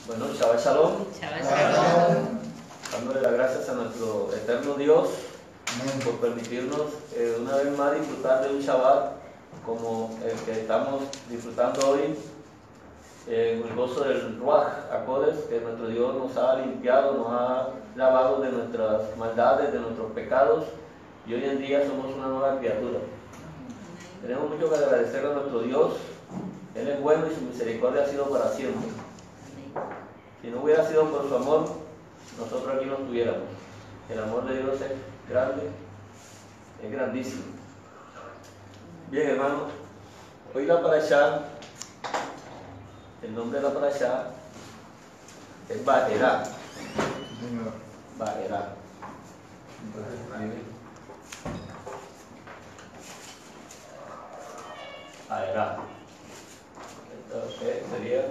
Bueno, Shabbat Shalom. Shabbat Shalom. Dándole las gracias a nuestro eterno Dios por permitirnos una vez más disfrutar de un Shabbat como el que estamos disfrutando hoy, el gozo del Ruach HaKodesh, que nuestro Dios nos ha limpiado, nos ha lavado de nuestras maldades, de nuestros pecados, y hoy en día somos una nueva criatura. Tenemos mucho que agradecer a nuestro Dios. Él es bueno y su misericordia ha sido para siempre. Si no hubiera sido por su amor, nosotros aquí no estuviéramos. El amor de Dios es grande, es grandísimo. Bien, hermanos, hoy la parashá, el nombre de la parashá es Va'erá. Va'erá. Va'erá. Entonces sería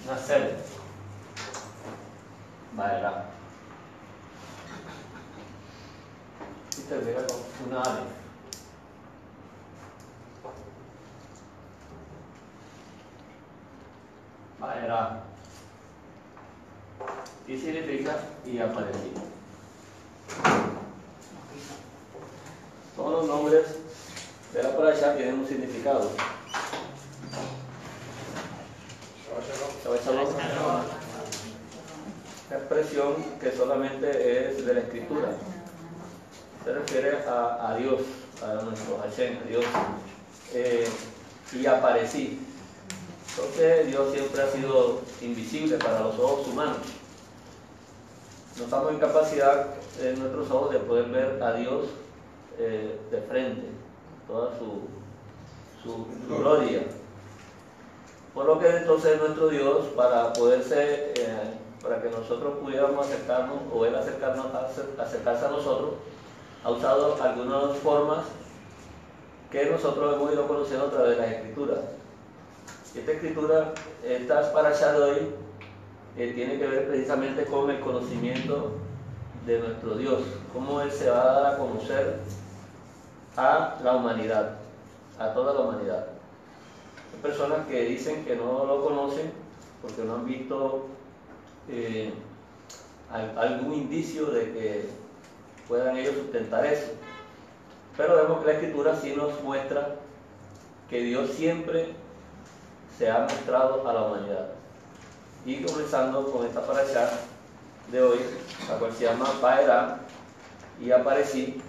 nacer. Va'erá. Y termina con una alef. Va'erá. Y significa y aparecí. Todos los nombres de la parashá tienen un significado. Shabbat Shalom. Esta expresión que solamente es de la escritura se refiere a Dios, a nuestro Hashem, a Dios. Y aparecí. Entonces Dios siempre ha sido invisible para los ojos humanos. No estamos en capacidad en nuestros ojos de poder ver a Dios de frente, toda su gloria. Por lo que entonces nuestro Dios, para que nosotros pudiéramos acercarnos, o Él acercarse a nosotros, ha usado algunas formas que nosotros hemos ido conociendo a través de las Escrituras. Esta escritura, esta parashá de hoy, tiene que ver precisamente con el conocimiento de nuestro Dios, cómo Él se va a dar a conocer a la humanidad, a toda la humanidad. Hay personas que dicen que no lo conocen porque no han visto algún indicio de que puedan ellos sustentar eso. Pero vemos que la escritura sí nos muestra que Dios siempre se ha mostrado a la humanidad. Y comenzando con esta parashá de hoy, la cual se llama Va'erá y aparecí,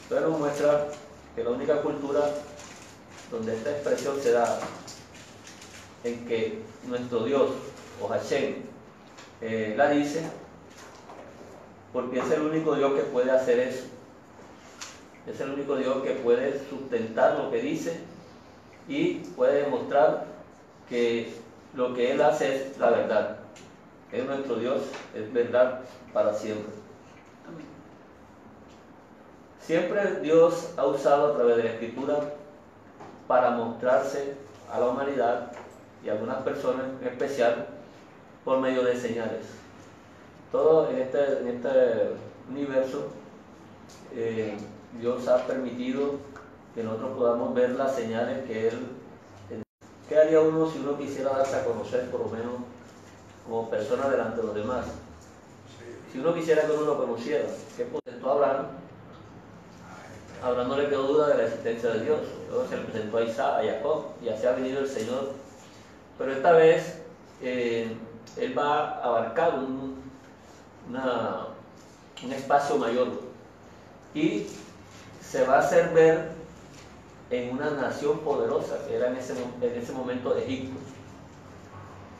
entonces nos muestra que la única cultura donde esta expresión se da, en que nuestro Dios o Hashem la dice, porque es el único Dios que puede hacer eso. Es el único Dios que puede sustentar lo que dice y puede demostrar que lo que Él hace es la verdad. Es nuestro Dios, es verdad para siempre. Siempre Dios ha usado a través de la Escritura para mostrarse a la humanidad y a algunas personas en especial por medio de señales. Todo en este universo Dios ha permitido que nosotros podamos ver las señales que Él... ¿Qué haría uno si uno quisiera darse a conocer, por lo menos, como persona delante de los demás? Si uno quisiera que uno lo conociera, ¿qué presentó a Abraham? Abraham no le quedó duda de la existencia de Dios. Luego se le presentó a Isaac, a Jacob, y así ha venido el Señor. Pero esta vez Él va a abarcar un espacio mayor y se va a hacer ver en una nación poderosa que era en ese momento Egipto.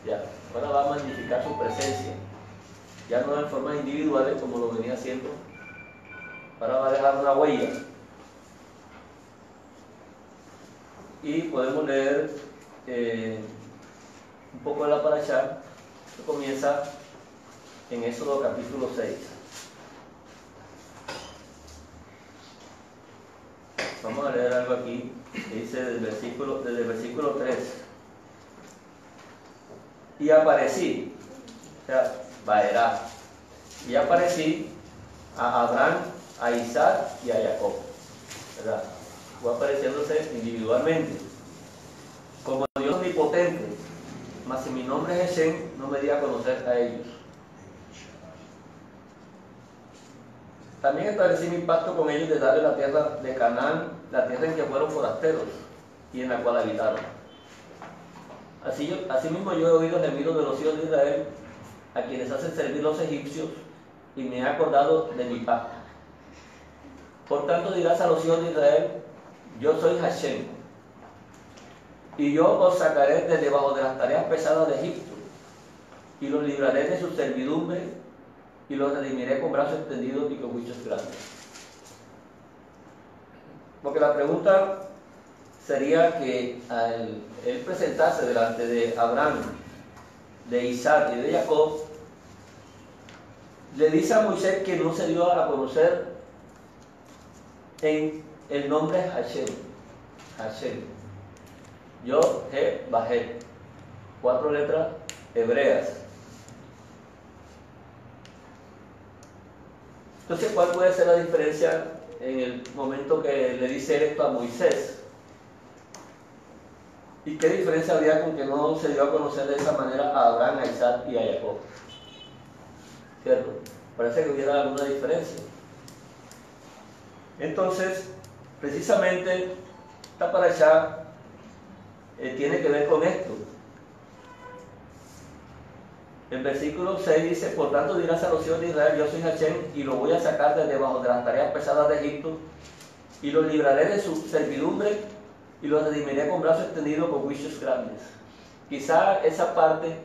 Ya, ahora va a magnificar su presencia, ya no en formas individuales como lo venía haciendo, ahora va a dejar una huella. Y podemos leer un poco de la parashá, que comienza en Éxodo capítulo 6. Vamos a leer algo aquí que dice desde el versículo 3. Y aparecí, o sea, Va'erá, y aparecí a Abraham, a Isaac y a Jacob, ¿verdad? Fue apareciéndose individualmente. como Dios omnipotente, mas si mi nombre es Hashem, no me di a conocer a ellos. También establecí mi pacto con ellos de darle la tierra de Canaán, la tierra en que fueron forasteros y en la cual habitaron. Asimismo yo he oído el gemido de los hijos de Israel, a quienes hacen servir los egipcios, y me he acordado de mi pacto. Por tanto dirás a los hijos de Israel, yo soy Hashem, y yo os sacaré de debajo de las tareas pesadas de Egipto, y los libraré de su servidumbre, y los redimiré con brazos extendidos y con juicios grandes. Porque la pregunta sería que al él presentarse delante de Abraham, de Isaac y de Jacob, le dice a Moisés que no se dio a conocer en el nombre Hashem. Hashem. Yo, He, Bajet. 4 letras hebreas. Entonces, ¿cuál puede ser la diferencia en el momento que le dice esto a Moisés? ¿Y qué diferencia habría con que no se dio a conocer de esa manera a Abraham, a Isaac y a Jacob? ¿Cierto? Parece que hubiera alguna diferencia. Entonces, precisamente, esta parashá tiene que ver con esto. El versículo 6 dice, por tanto dirás a los hijos de Israel, yo soy Hashem, y lo voy a sacar de debajo de las tareas pesadas de Egipto, y los libraré de su servidumbre, y los redimiré con brazos extendidos con juicios grandes. Quizá esa parte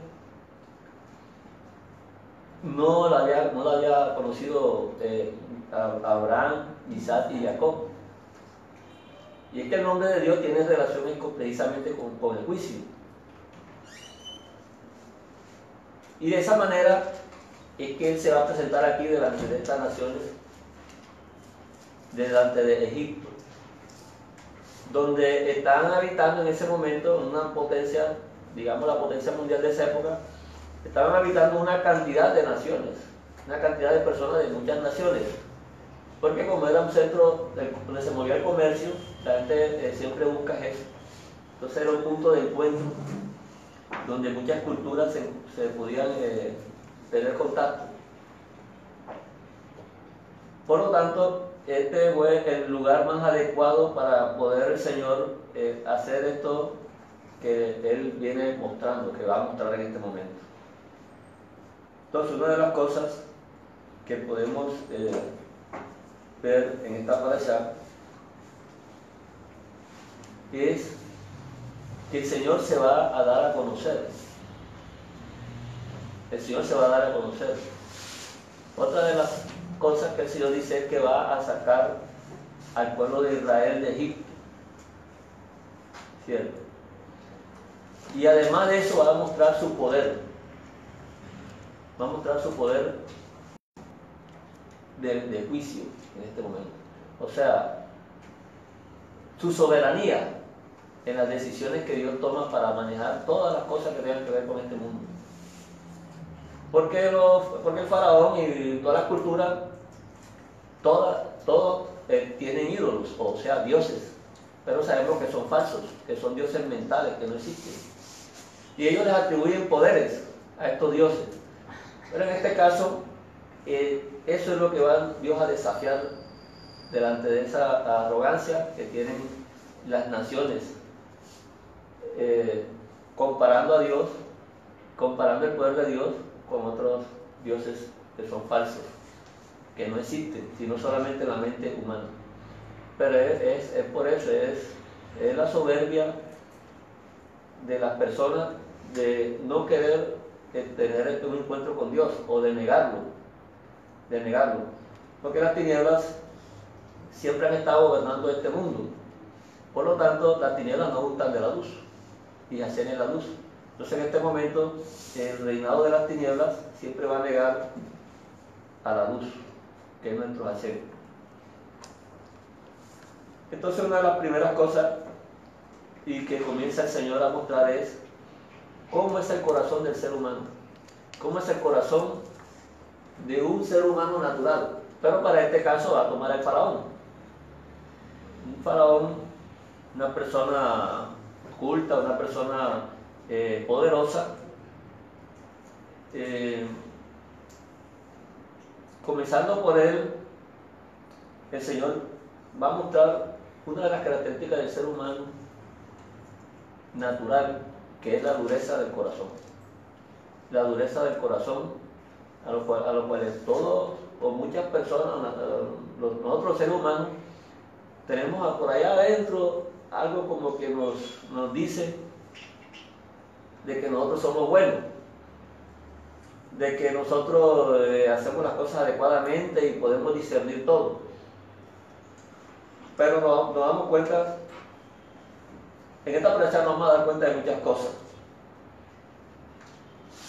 no la había conocido Abraham, Isaac y Jacob. Y es que el nombre de Dios tiene relación precisamente con el juicio. Y de esa manera es que Él se va a presentar aquí delante de estas naciones, delante de Egipto, donde estaban habitando en ese momento una potencia, digamos la potencia mundial de esa época, estaban habitando una cantidad de naciones, una cantidad de personas de muchas naciones, porque como era un centro donde se movía el comercio, la gente siempre busca eso. Entonces era un punto de encuentro donde muchas culturas se podían tener contacto. Por lo tanto, este fue el lugar más adecuado para poder el Señor hacer esto que Él viene mostrando, que va a mostrar en este momento. Entonces, una de las cosas que podemos ver en esta parashá es que el Señor se va a dar a conocer. El Señor se va a dar a conocer. Otra de las cosas que el Señor dice es que va a sacar al pueblo de Israel de Egipto. ¿Cierto? Y además de eso va a mostrar su poder. Va a mostrar su poder de juicio en este momento. O sea, su soberanía en las decisiones que Dios toma para manejar todas las cosas que tengan que ver con este mundo. Porque el faraón y todas las culturas, todos tienen ídolos, o sea, dioses. Pero sabemos que son falsos, que son dioses mentales, que no existen. Y ellos les atribuyen poderes a estos dioses. Pero en este caso, eso es lo que va Dios a desafiar delante de esa arrogancia que tienen las naciones, comparando a Dios, comparando el poder de Dios con otros dioses que son falsos, que no existen, sino solamente en la mente humana. Pero es por eso, es la soberbia de las personas de no querer tener un encuentro con Dios o de negarlo, porque las tinieblas siempre han estado gobernando este mundo. Por lo tanto, las tinieblas no gustan de la luz y hacen en la luz. Entonces, en este momento, el reinado de las tinieblas siempre va a negar a la luz, que es nuestro Hashem. Entonces, una de las primeras cosas y que comienza el Señor a mostrar es cómo es el corazón del ser humano, cómo es el corazón de un ser humano natural. Pero para este caso va a tomar el faraón. Un faraón, una persona culta, una persona poderosa, comenzando por él, el Señor va a mostrar una de las características del ser humano natural, que es la dureza del corazón. La dureza del corazón, a lo cual todos o muchas personas, nosotros los seres humanos, tenemos por allá adentro algo como que nos dice de que nosotros somos buenos, de que nosotros hacemos las cosas adecuadamente y podemos discernir todo. Pero nos damos cuenta, en esta predicación nos vamos a dar cuenta de muchas cosas.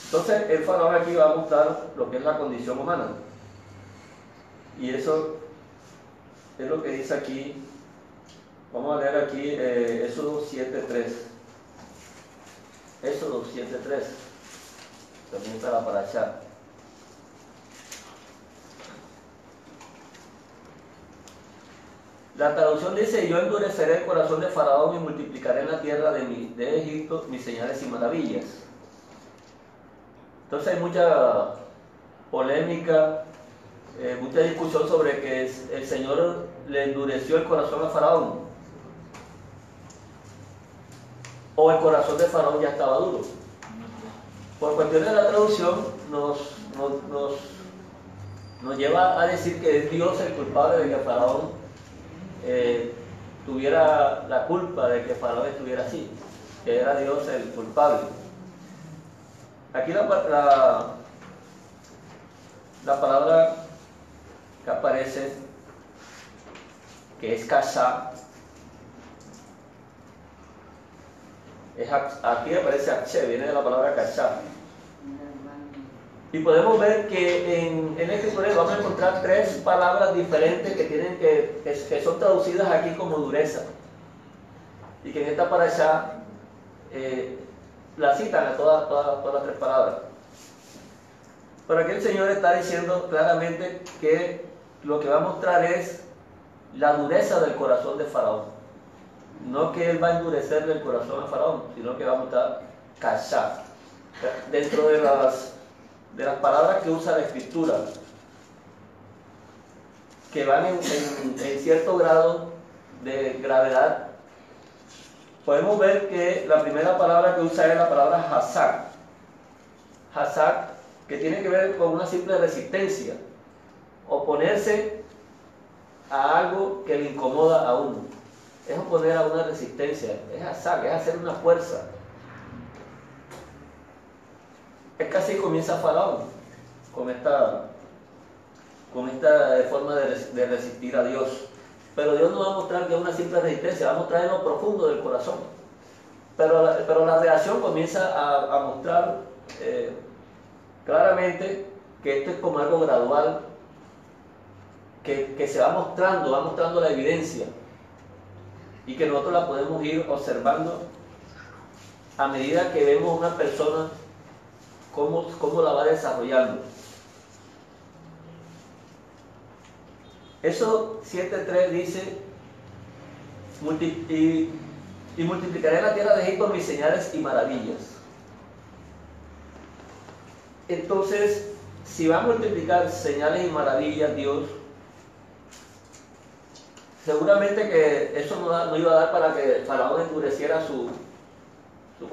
Entonces el faraón aquí va a mostrar lo que es la condición humana. Y eso es lo que dice aquí. Vamos a leer aquí Éxodo 7:3. Éxodo 7:3. También está la parashá. La traducción dice: yo endureceré el corazón de Faraón y multiplicaré en la tierra de Egipto mis señales y maravillas. Entonces hay mucha polémica, mucha discusión sobre que el Señor le endureció el corazón a Faraón, o el corazón de Faraón ya estaba duro. Por cuestiones de la traducción nos lleva a decir que es Dios el culpable de que Faraón tuviera la culpa de que Faraón estuviera así, que era Dios el culpable. Aquí la palabra que aparece, que es kasha, aquí aparece ache, viene de la palabra kasha. Y podemos ver que en el escritura vamos a encontrar tres palabras diferentes que son traducidas aquí como dureza. Y que en esta parashá la citan a todas las tres palabras. Pero aquí el Señor está diciendo claramente que lo que va a mostrar es la dureza del corazón de Faraón. No que Él va a endurecerle el corazón a Faraón, sino que va a mostrar kasha. Dentro de las palabras que usa la Escritura, que van en cierto grado de gravedad, podemos ver que la primera palabra que usa es la palabra hazak. Hazak, que tiene que ver con una simple resistencia, oponerse a algo que le incomoda a uno. Es oponer a una resistencia, es hazak, es hacer una fuerza. Es que así comienza Faraón, con esta forma de resistir a Dios. Pero Dios no va a mostrar que es una simple resistencia, va a mostrar en lo profundo del corazón. Pero la reacción comienza a mostrar claramente que esto es como algo gradual, que se va mostrando la evidencia, y que nosotros la podemos ir observando a medida que vemos una persona cómo la va desarrollando. Eso 7:3 dice: y multiplicaré en la tierra de Egipto mis señales y maravillas. Entonces, si va a multiplicar señales y maravillas Dios, seguramente que eso no iba a dar para que Faraón endureciera su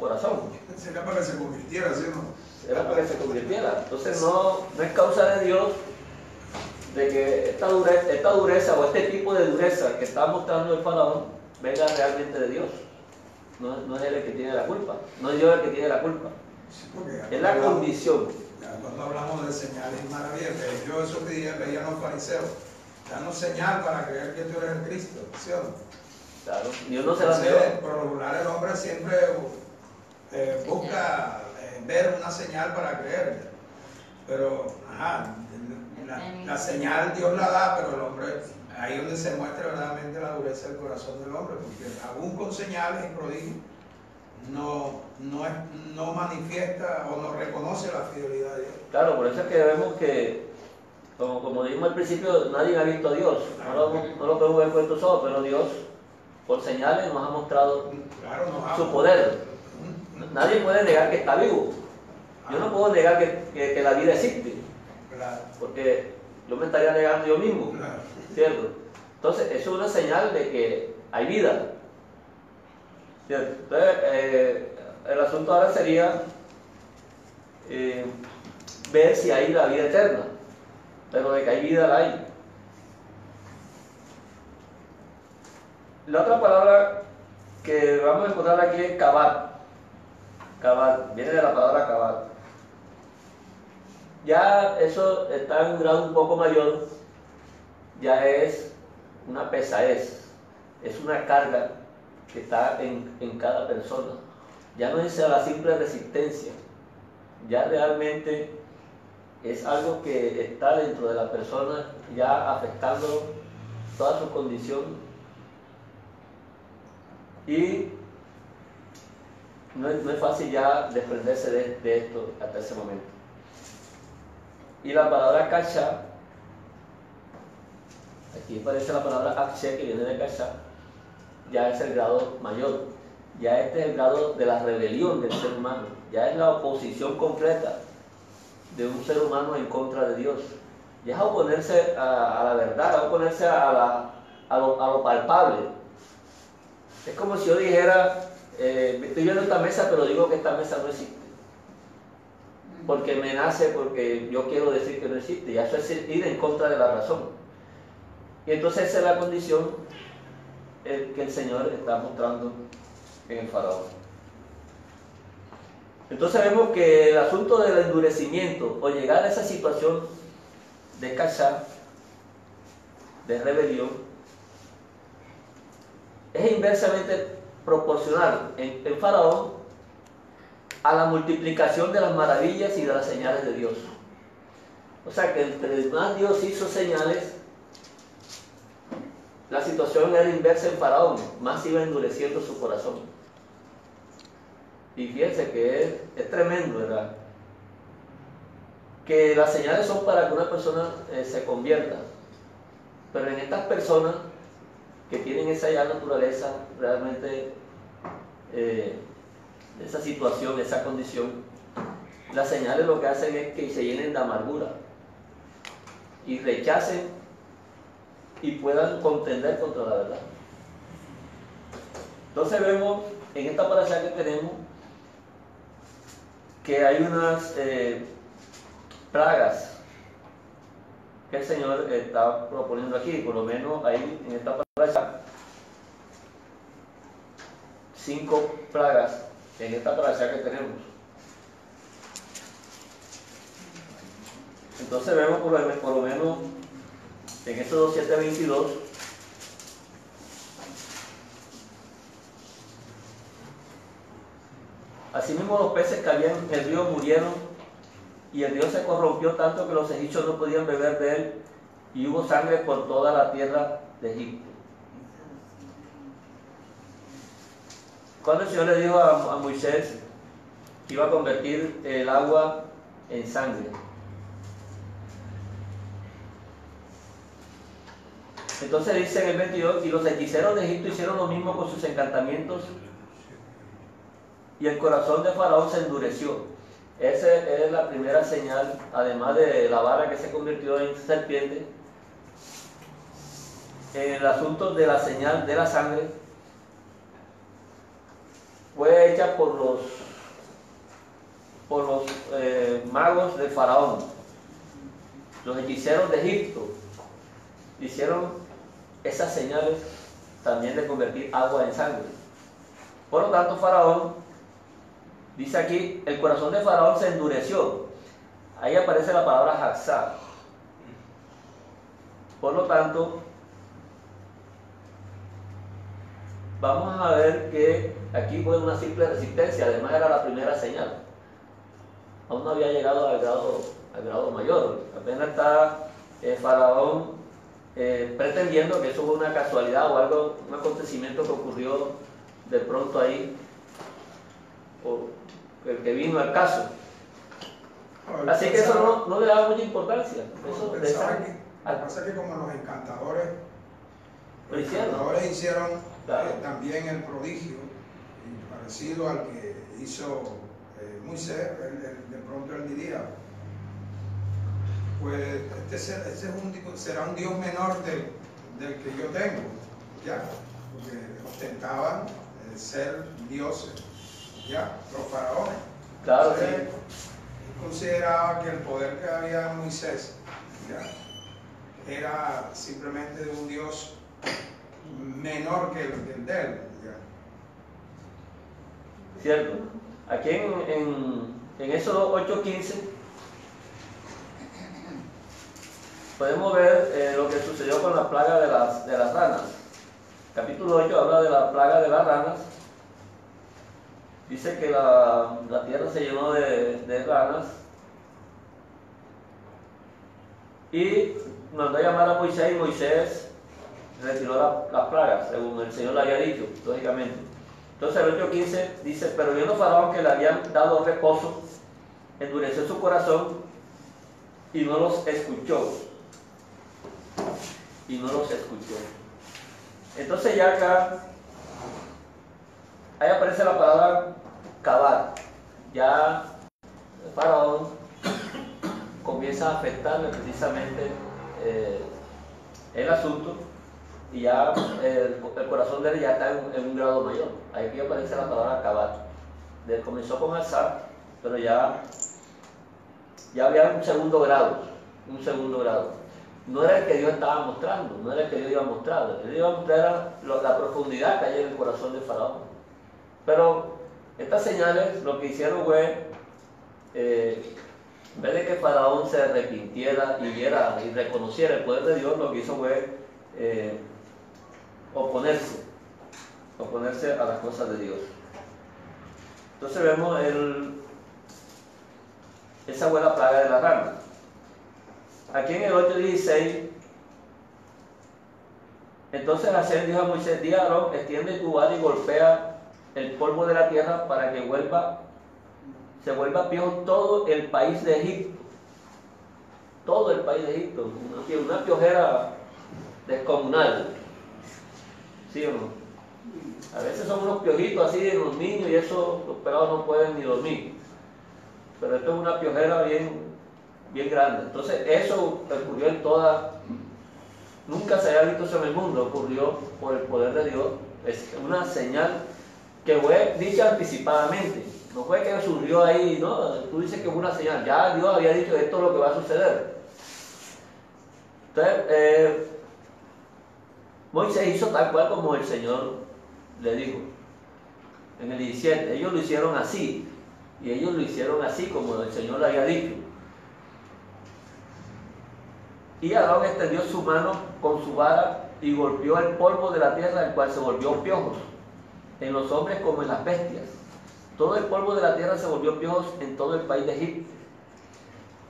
corazón. Sería para que se convirtiera, ¿sí o no? Era para que se convirtiera. Entonces no es causa de Dios de que esta dureza o este tipo de dureza que está mostrando el Faraón venga realmente de Dios. No es él el que tiene la culpa, no es Dios el que tiene la culpa. Sí, es la condición. Cuando hablamos de señales y maravillas, yo eso veían los fariseos, danos señal para creer que tú eres el Cristo, ¿sí o no? Claro, Dios no se la dio. Por lo regular el hombre siempre busca ver una señal para creer, pero la señal Dios la da, pero el hombre, ahí es donde se muestra verdaderamente la dureza del corazón del hombre, porque aún con señales y prodigios no manifiesta o no reconoce la fidelidad de Dios. Claro, por eso es que vemos que, como dijimos al principio, nadie ha visto a Dios, no lo podemos ver con estos ojos, pero Dios por señales nos ha mostrado Claro, su poder. Nadie puede negar que está vivo. Yo no puedo negar que la vida existe, porque yo me estaría negando yo mismo, ¿cierto? Entonces, eso es una señal de que hay vida, ¿cierto? Entonces, el asunto ahora sería ver si hay la vida eterna, pero de que hay vida la hay. La otra palabra que vamos a encontrar aquí es cavar. Cavar, viene de la palabra cavar. Ya eso está en un grado un poco mayor, ya es una pesadez, es una carga que está en cada persona. Ya no es la simple resistencia, ya realmente es algo que está dentro de la persona, ya afectando toda su condición. Y no es fácil ya desprenderse de esto hasta ese momento. Y la palabra kasha, aquí aparece la palabra akshe, que viene de kasha, ya es el grado mayor. Ya este es el grado de la rebelión del ser humano. Ya es la oposición completa de un ser humano en contra de Dios. Ya es oponerse a la verdad, a oponerse a lo palpable. Es como si yo dijera, estoy viendo esta mesa, pero digo que esta mesa no existe. Porque me nace, porque yo quiero decir que no existe. Y eso es ir en contra de la razón. Y entonces esa es la condición que el Señor está mostrando en el faraón. Entonces vemos que el asunto del endurecimiento o llegar a esa situación de kasha, de rebelión, es inversamente proporcional en Faraón a la multiplicación de las maravillas y de las señales de Dios. O sea que entre más Dios hizo señales, la situación era inversa en Faraón, más iba endureciendo su corazón. Y fíjense que es tremendo, ¿verdad? Que las señales son para que una persona se convierta, pero en estas personas que tienen esa ya naturaleza, realmente esa situación, esa condición, las señales lo que hacen es que se llenen de amargura y rechacen y puedan contender contra la verdad. Entonces vemos en esta parasha que tenemos que hay unas plagas que el Señor está proponiendo aquí. Por lo menos hay en esta parasha 5 plagas en esta parasha que tenemos. Entonces vemos por lo menos en Éxodo 7:22 asimismo los peces que habían en el río murieron y el río se corrompió tanto que los egipcios no podían beber de él y hubo sangre por toda la tierra de Egipto. Cuando el Señor le dijo a Moisés que iba a convertir el agua en sangre, entonces dice en el 22, y los hechiceros de Egipto hicieron lo mismo con sus encantamientos y el corazón de Faraón se endureció. Esa es la primera señal, además de la vara que se convirtió en serpiente. En el asunto de la señal de la sangre fue hecha por los magos del Faraón. Los hechiceros de Egipto hicieron esas señales también de convertir agua en sangre. Por lo tanto, Faraón, dice aquí, el corazón de Faraón se endureció. Ahí aparece la palabra Haxá. Por lo tanto, vamos a ver que aquí fue una simple resistencia, además era la primera señal. Aún no había llegado al grado mayor. Apenas está Faraón pretendiendo que eso fue una casualidad o algo, un acontecimiento que ocurrió de pronto ahí, o el que vino al caso. Así que eso no le da mucha importancia. Eso pasa que como los encantadores, lo hicieron. hicieron Claro. También el prodigio, parecido al que hizo Moisés, de pronto él diría, pues será un Dios menor del que yo tengo, ya, porque ostentaban ser dioses, ya, los faraones. Claro, Entonces, sí. Consideraba que el poder que había en Moisés, ya, era simplemente de un Dios menor que el de él, ya. Cierto. Aquí en Éxodo 8:15 podemos ver lo que sucedió con la plaga de las ranas. Capítulo 8 habla de la plaga de las ranas. Dice que la tierra se llenó de ranas y mandó a llamar a Moisés, y Moisés retiró las plagas, según el Señor le había dicho, lógicamente. Entonces el 8:15 dice, pero viendo Faraón que le habían dado reposo, endureció su corazón y no los escuchó. Y no los escuchó. Entonces ya acá, ahí aparece la palabra cavar. Ya el Faraón comienza a afectarle precisamente el asunto, y ya el corazón de él ya está en un grado mayor. Aquí aparece la palabra cavar. Comenzó con alzar, pero ya había un segundo grado. No era el que Dios estaba mostrando, no era el que Dios iba a mostrar. Él iba a mostrar la profundidad que hay en el corazón de Faraón. Pero estas señales lo que hicieron fue, en vez de que Faraón se arrepintiera y viera y reconociera el poder de Dios, lo que hizo fue oponerse a las cosas de Dios. Entonces vemos esa fue la plaga de la rana. Aquí en el 8:16, entonces Hashem dijo a Moisés, di a Aarón, extiende tu vara y golpea el polvo de la tierra para que se vuelva piojo todo el país de Egipto. Todo el país de Egipto, una piojera descomunal. ¿Sí o no? A veces son unos piojitos así en los niños y eso los pelados no pueden ni dormir. Pero esto es una piojera bien grande. Entonces eso ocurrió nunca se había visto eso en el mundo, ocurrió por el poder de Dios. Es una señal que fue dicha anticipadamente. No fue que surgió ahí, no, tú dices que es una señal. Ya Dios había dicho esto es lo que va a suceder. Entonces, Moisés hizo tal cual como el Señor le dijo. En el 17, ellos lo hicieron así. Y ellos lo hicieron así como el Señor le había dicho. Y Aarón extendió su mano con su vara y golpeó el polvo de la tierra, el cual se volvió piojos, en los hombres como en las bestias. Todo el polvo de la tierra se volvió piojos en todo el país de Egipto.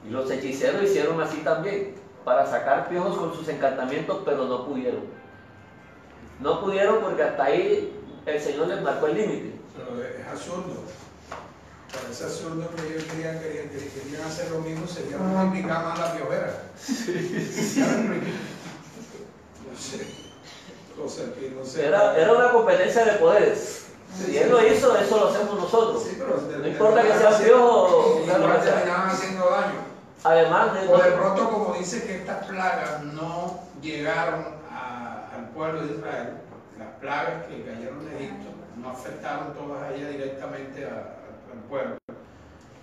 Y los hechiceros hicieron así también, para sacar piojos con sus encantamientos, pero no pudieron. No pudieron porque hasta ahí el Señor les marcó el límite. Pero es absurdo. Parece absurdo que ellos querían hacer lo mismo, sería multiplicar más la piojera. No sé. Era una competencia de poderes. Si él lo hizo, eso lo hacemos nosotros. Sí, pero no importa que sea piojo o terminaban haciendo daño. Además o de pronto, como dice que estas plagas no llegaron al pueblo de Israel, las plagas que cayeron de Egipto no afectaron todas ellas directamente al pueblo.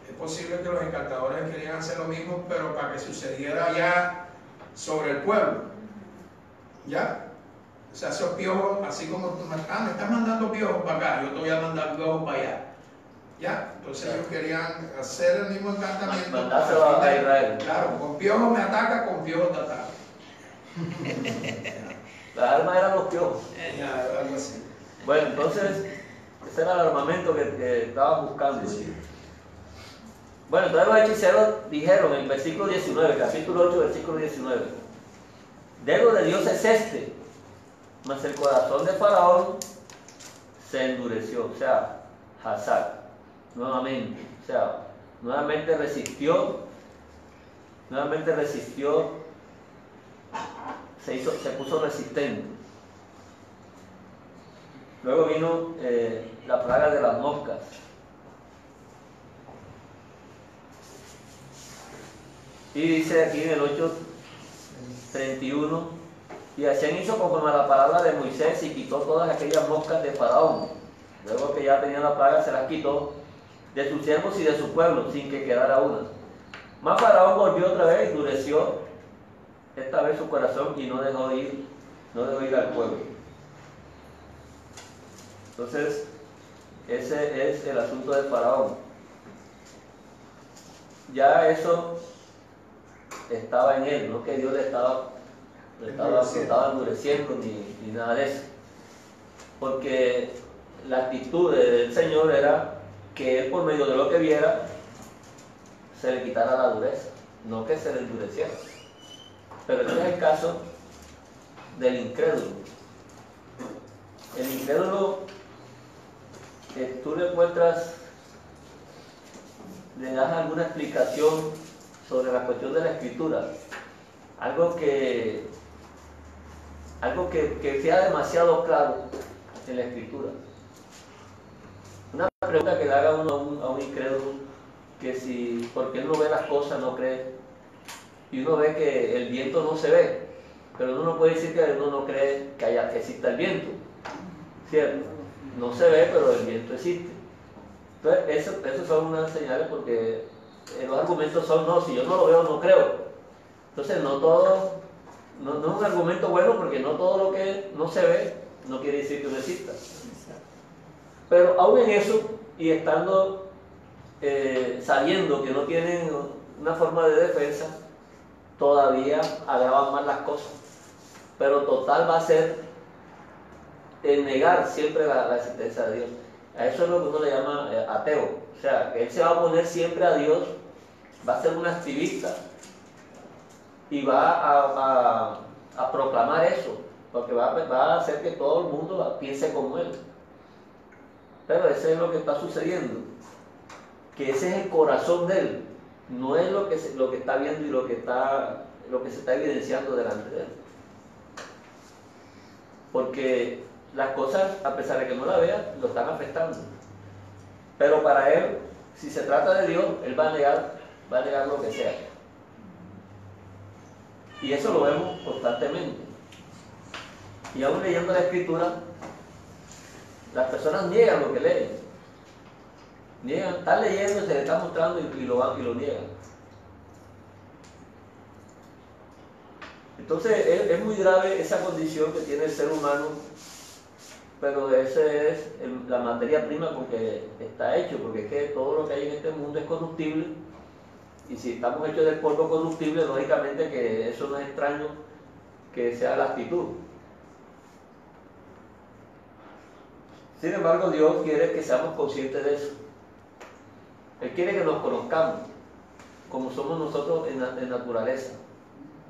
Es posible que los encantadores querían hacer lo mismo, pero para que sucediera ya sobre el pueblo. ¿Ya? O sea, esos piojos, así como tú me estás mandando piojos para acá, yo te voy a mandar piojos para allá. ¿Ya? Entonces ellos querían hacer el mismo encantamiento. Mandárselo a Israel. Claro, con piojos me ataca, con piojos te ataca. Las armas eran los piojos. Ya, algo así. Bueno, entonces, ese era el armamento que estaban buscando. Sí. Bueno, entonces los hechiceros dijeron en el versículo 19, capítulo 8, versículo 19, dedo de Dios es este, mas el corazón de Faraón se endureció, o sea, Hazar, nuevamente, o sea, nuevamente resistió, se puso resistente. Luego vino la plaga de las moscas. Y dice aquí en el 8:31, y Hachén hizo conforme a la palabra de Moisés y quitó todas aquellas moscas de Faraón. Luego que ya tenía la plaga, se las quitó de sus siervos y de su pueblo, sin que quedara una. Mas Faraón volvió otra vez y endureció esta vez su corazón y no dejó ir al pueblo. Entonces, ese es el asunto de Faraón. Ya eso estaba en él, no que Dios le estaba endureciendo ni nada de eso. Porque la actitud del Señor era que él, por medio de lo que viera, se le quitara la dureza, no que se le endureciera. Pero este es el caso del incrédulo. El incrédulo, tú le encuentras, le das alguna explicación sobre la cuestión de la escritura, algo que sea demasiado claro en la escritura. Una pregunta que le haga uno a un incrédulo, que si, porque él no ve las cosas, no cree, y uno ve que el viento no se ve, pero uno no puede decir que uno no cree que exista el viento, ¿cierto? No se ve, pero el viento existe. Entonces, eso son unas señales, porque los argumentos son, no, si yo no lo veo, no creo. Entonces, no es un argumento bueno, porque no todo lo que no se ve no quiere decir que no exista. Pero aún en eso, y estando sabiendo que no tienen una forma de defensa, todavía agravan más las cosas. Pero total va a ser el negar siempre la existencia de Dios. A eso es lo que uno le llama ateo. O sea, que él se va a oponer siempre a Dios, va a ser un activista y va a proclamar eso, porque va a hacer que todo el mundo piense como él. Pero eso es lo que está sucediendo, que ese es el corazón de él, no es lo que está viendo y lo que se está evidenciando delante de él. Porque las cosas, a pesar de que no la vea, lo están afectando. Pero para él, si se trata de Dios, él va a negar lo que sea. Y eso lo vemos constantemente. Y aún leyendo la Escritura, las personas niegan lo que leen. Niegan, están leyendo, se les está mostrando y lo niegan. Entonces es muy grave esa condición que tiene el ser humano, pero esa es la materia prima porque está hecho, porque es que todo lo que hay en este mundo es corruptible, y si estamos hechos del polvo corruptible, lógicamente que eso no es extraño que sea la actitud. Sin embargo, Dios quiere que seamos conscientes de eso. Él quiere que nos conozcamos como somos nosotros en naturaleza.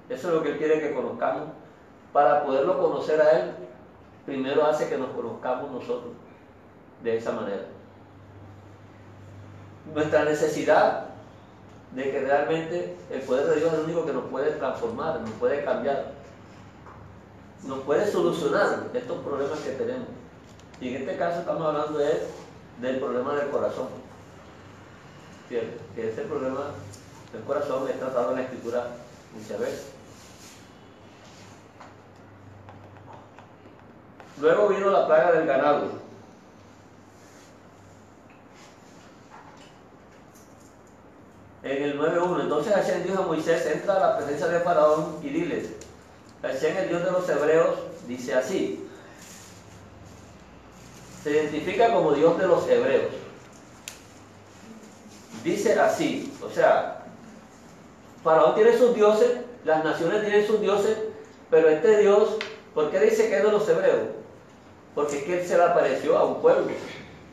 Eso es lo que Él quiere que conozcamos. Para poderlo conocer a Él, primero hace que nos conozcamos nosotros de esa manera. Nuestra necesidad de que realmente el poder de Dios es el único que nos puede transformar, nos puede cambiar, nos puede solucionar estos problemas que tenemos. Y en este caso estamos hablando del problema del corazón. ¿Cierto? Que ese problema del corazón es tratado en la Escritura muchas veces. Luego vino la plaga del ganado. En el 9:1, entonces Hachén dijo a Moisés: entra a la presencia de Faraón y diles, Hachén, el Dios de los hebreos, dice así. Se identifica como Dios de los hebreos. Dice así, o sea, Faraón tiene sus dioses, las naciones tienen sus dioses, pero este Dios, ¿por qué dice que es de los hebreos? Porque es que Él se le apareció a un pueblo,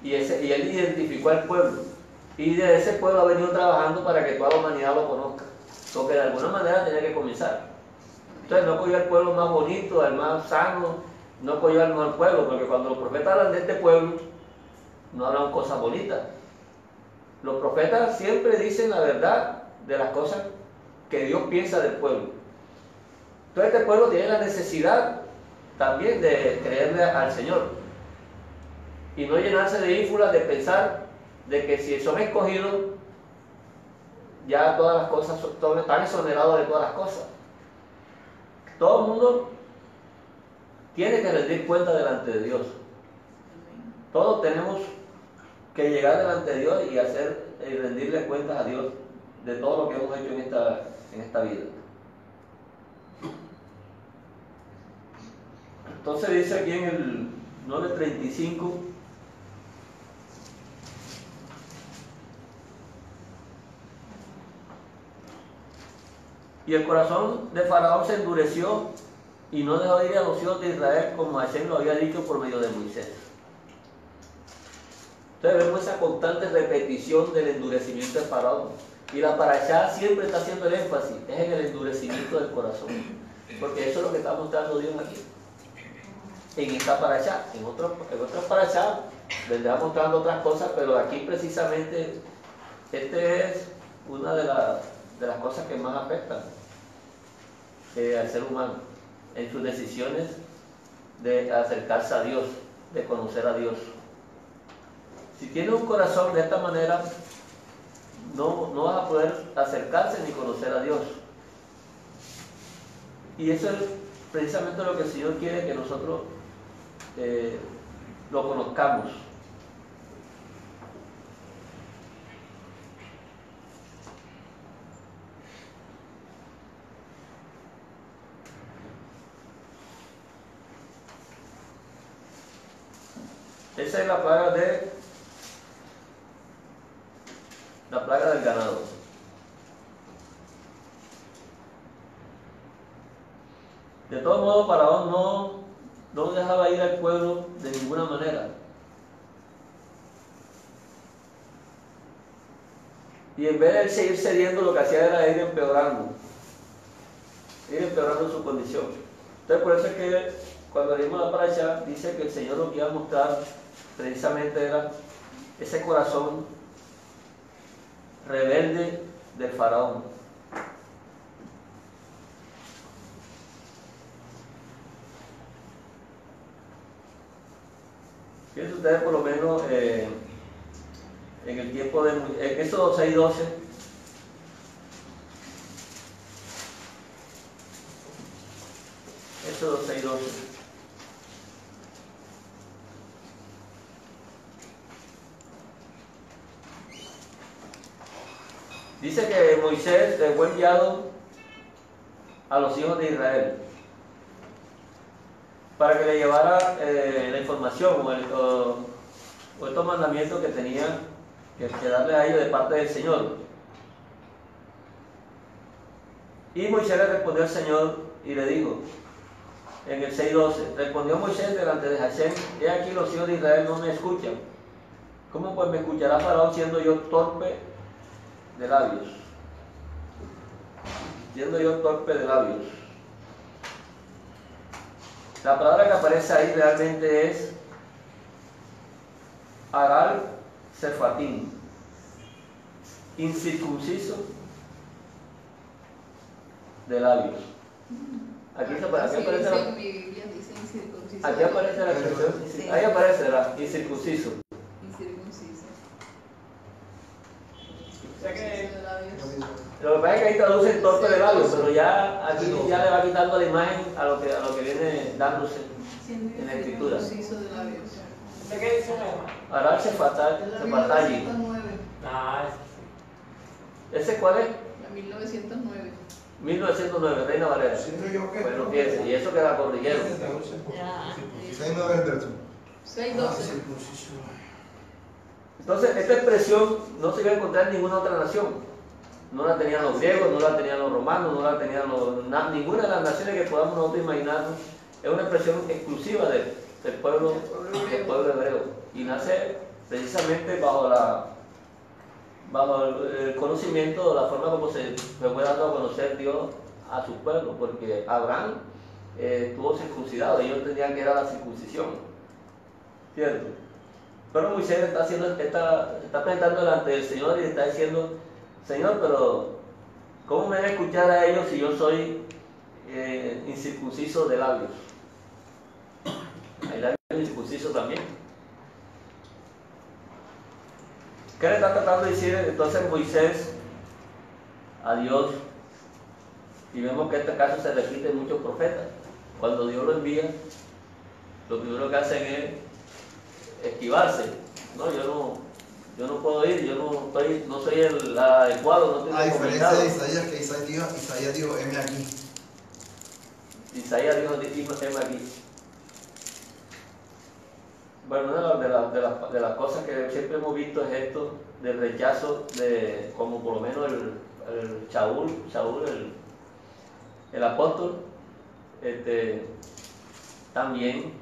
y Él identificó al pueblo, y de ese pueblo ha venido trabajando para que toda la humanidad lo conozca, porque de alguna manera tenía que comenzar. Entonces no cogió al pueblo más bonito, al más sano, no cogió al mejor pueblo, porque cuando los profetas hablan de este pueblo, no hablan cosas bonitas. Los profetas siempre dicen la verdad de las cosas que Dios piensa del pueblo. Entonces este pueblo tiene la necesidad también de creerle al Señor. Y no llenarse de ínfulas de pensar de que si son escogidos, ya todas las cosas están exonerados de todas las cosas. Todo el mundo tiene que rendir cuenta delante de Dios. Todos tenemos que llegar delante de Dios y rendirle cuentas a Dios de todo lo que hemos hecho en esta vida. Entonces dice aquí en el 9:35, y el corazón de Faraón se endureció y no dejó ir a los hijos de Israel como Hashem lo había dicho por medio de Moisés. Entonces vemos esa constante repetición del endurecimiento de Faraón. Y la parashá siempre está haciendo el énfasis, es en el endurecimiento del corazón. Porque eso es lo que está mostrando Dios aquí. En esta parashá, en otras parashá vendrá mostrando otras cosas, pero aquí precisamente es una de las cosas que más afectan al ser humano en sus decisiones de acercarse a Dios, de conocer a Dios. Si tienes un corazón de esta manera, no vas a poder acercarse ni conocer a Dios. Y eso es precisamente lo que el Señor quiere que nosotros lo conozcamos. Esa es la plaga del ganado. De todos modos, Faraón no dejaba ir al pueblo de ninguna manera. Y en vez de seguir cediendo, lo que hacía era ir empeorando su condición. Entonces, por eso es que cuando leímos la parashá, dice que el Señor lo que iba a mostrar precisamente era ese corazón rebelde del Faraón. Fíjense ustedes por lo menos en el tiempo de Éxodo 6:12. Éxodo 6:12. Dice que Moisés fue enviado a los hijos de Israel para que le llevara la información o estos mandamientos que tenía que darle a ellos de parte del Señor. Y Moisés le respondió al Señor y le dijo, en el 6:12, respondió Moisés delante de Hashem, he aquí los hijos de Israel no me escuchan. ¿Cómo pues me escuchará Faraón siendo yo torpe de labios? Siendo yo torpe de labios. La palabra que aparece ahí realmente es Aral Sefatim, incircunciso de labios. Aquí aparece la expresión, ahí aparece la incircunciso. Lo que pasa es que ahí traduce el torpe de labios, pero ya aquí ya le va quitando la imagen a lo que viene dándose en la escritura. ¿De qué dice la Aral Sefatallí. ¿Ese cuál es? La 1909. 1909, Reina Valera. Bueno, fíjense, y eso que la corrigieron. 6:12. Entonces, esta expresión no se iba a encontrar en ninguna otra nación. No la tenían los griegos, no la tenían los romanos, no la tenían ninguna de las naciones que podamos nosotros imaginarnos. Es una expresión exclusiva del pueblo hebreo. Y nace precisamente bajo el conocimiento, la forma como se fue dando a conocer Dios a su pueblo, porque Abraham estuvo circuncidado, ellos entendían que era la circuncisión, ¿cierto? Pero Moisés está presentando delante del Señor y está diciendo, Señor, pero ¿cómo me van a escuchar a ellos si yo soy incircunciso de labios? Hay labios incircuncisos también. ¿Qué le está tratando de decir entonces Moisés a Dios? Y vemos que este caso se repite en muchos profetas. Cuando Dios lo envía, lo primero que hacen es esquivarse. No, yo no puedo ir, no soy el adecuado, no estoy A diferencia recomendado. de Isaías, que Isaías dijo, heme aquí. Isaías dijo, heme aquí. Bueno, una de las cosas que siempre hemos visto es esto del rechazo de, como por lo menos el Saúl, el apóstol, también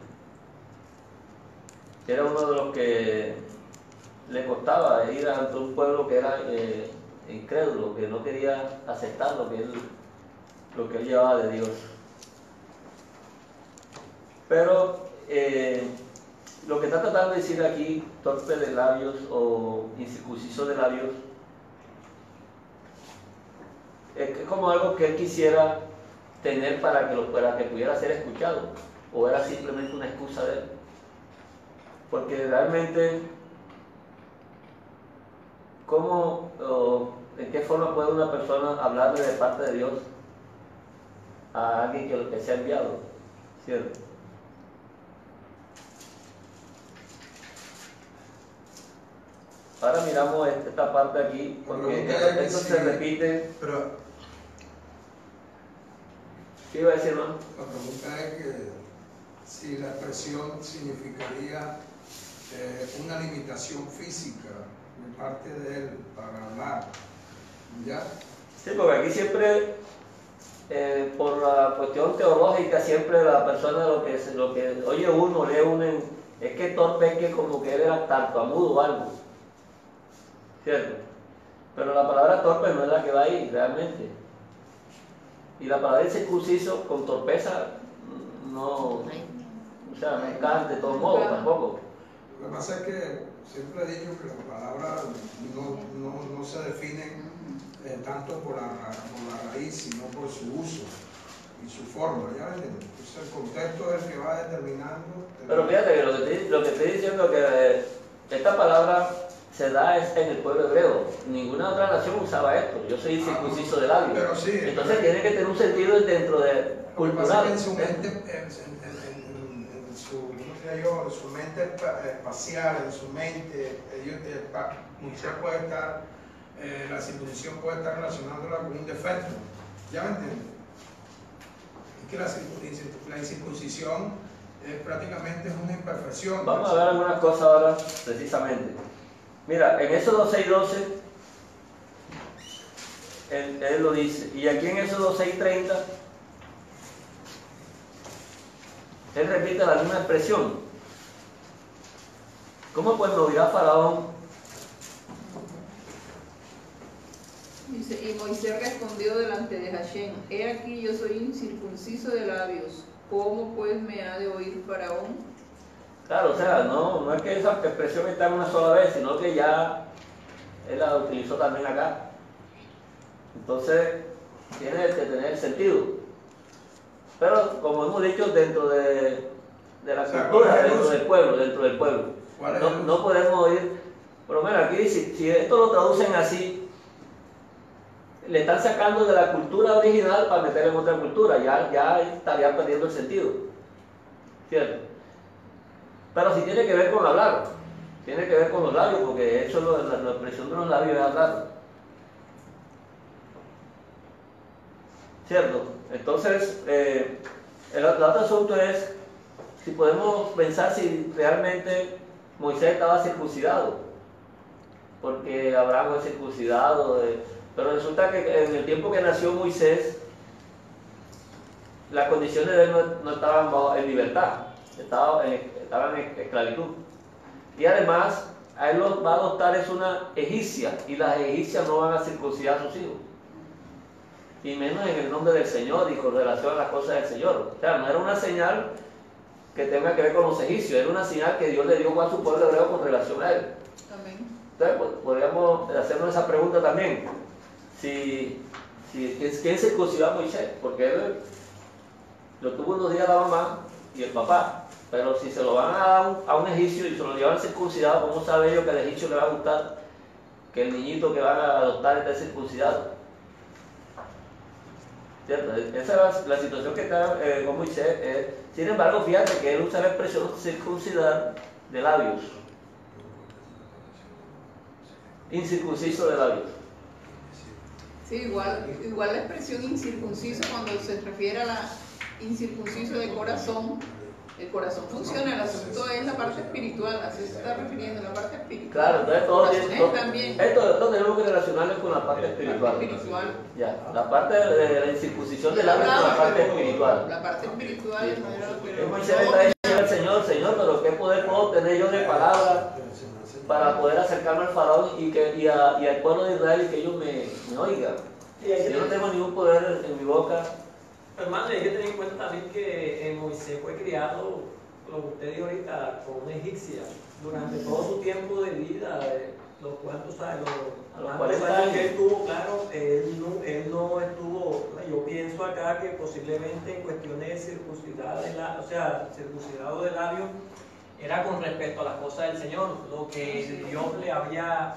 era uno de los que le costaba ir ante un pueblo que era incrédulo, que no quería aceptar lo que él llevaba de Dios. Pero lo que está tratando de decir aquí, torpe de labios o incircunciso de labios, es como algo que él quisiera tener para que pudiera ser escuchado, o era simplemente una excusa de él. Porque realmente, ¿cómo o en qué forma puede una persona hablarle de parte de Dios a alguien que se ha enviado? ¿Cierto? Ahora miramos esta parte aquí, porque esto se repite. Pero ¿qué iba a decir, hermano? la pregunta es que si la expresión significaría una limitación física de parte de él para hablar, ¿ya? Sí, porque aquí siempre, por la cuestión teológica, siempre la persona lo que oye uno, lee uno, es que torpe es que como que él era tartamudo o algo, ¿cierto? Pero la palabra torpe no es la que va ahí realmente. Y la palabra incircunciso con torpeza no, o sea, no encaja de todos modos tampoco. Lo que pasa es que siempre he dicho que las palabras no se definen tanto por la raíz, sino por su uso y su forma, ¿ya ven? Entonces el contexto es el que va determinando. Pero fíjate que lo que estoy diciendo es que esta palabra se da en el pueblo hebreo. Ninguna otra nación usaba esto. Yo soy circunciso de labios. Pero sí, entonces tiene que tener un sentido dentro de cultural. En su mente, en su mente espacial, en su mente, Moisés puede estar, la circuncisión puede estar relacionándola con un defecto. ¿Ya me entiendes? Es que la incircuncisión prácticamente es una imperfección. Vamos a ver algunas cosas ahora, precisamente. Mira, en Éxodo 6:12, él lo dice. Y aquí en Éxodo 6:30, él repite la misma expresión. ¿Cómo pues nos dirá Faraón? Dice, y Moisés respondió delante de Hashem, he aquí yo soy incircunciso de labios, ¿cómo pues me ha de oír Faraón? Claro, o sea, no es que esa expresión está en una sola vez, sino que ya él la utilizó también acá. Entonces, tiene que tener sentido. Pero, como hemos dicho, dentro de la cultura, dentro del pueblo. No podemos oír, pero mira, aquí dice, si esto lo traducen así, le están sacando de la cultura original para meter en otra cultura, ya estaría perdiendo el sentido. ¿Cierto? Pero si tiene que ver con hablar, tiene que ver con los labios, porque eso la expresión de los labios es hablar. ¿Cierto? Entonces, el otro asunto es si podemos pensar si realmente Moisés estaba circuncidado, porque Abraham es circuncidado, pero resulta que en el tiempo que nació Moisés, las condiciones de él no estaban en libertad, estaban en esclavitud. Y además, a él lo va a adoptar es una egipcia, y las egipcias no van a circuncidar a sus hijos. Y menos en el nombre del Señor y con relación a las cosas del Señor. O sea, no era una señal que tenga que ver con los egipcios, era una señal que Dios le dio a su pueblo hebreo con relación a él. Amén. Entonces, pues, podríamos hacernos esa pregunta también. ¿Quién circuncidó a Moisés? Porque él lo tuvo unos días la mamá y el papá. Pero si se lo van a dar a un egipcio y se lo llevan circuncidado, ¿cómo sabe ellos que al egipcio le va a gustar que el niñito que van a adoptar esté circuncidado. ¿Cierto? Esa es la situación que está con Moisés. Sin embargo, fíjate que él usa la expresión circuncidar de labios. Incircunciso de labios. Sí, igual la expresión incircunciso cuando se refiere a la incircunciso de corazón. El corazón funciona, el asunto es la parte espiritual, así se está refiriendo, la parte espiritual. Claro, entonces todo tenemos que relacionarlo con la parte espiritual. Ya, la parte de la incircuncisión del labios con la parte espiritual. La parte espiritual no era lo que Moisés está diciendo al Señor, Señor, pero ¿qué poder puedo tener yo de palabra para poder acercarme al faraón y al pueblo de Israel y que ellos me oigan? Yo no tengo ningún poder en mi boca. Hermano, hay que tener en cuenta también que Moisés fue criado, lo que usted dijo ahorita, con una egipcia durante todo su tiempo de vida, los cuantos años, los 40 años que él tuvo, claro, él no estuvo, yo pienso acá que posiblemente en cuestiones de circuncidado de labios, era con respecto a las cosas del Señor, lo que Dios le había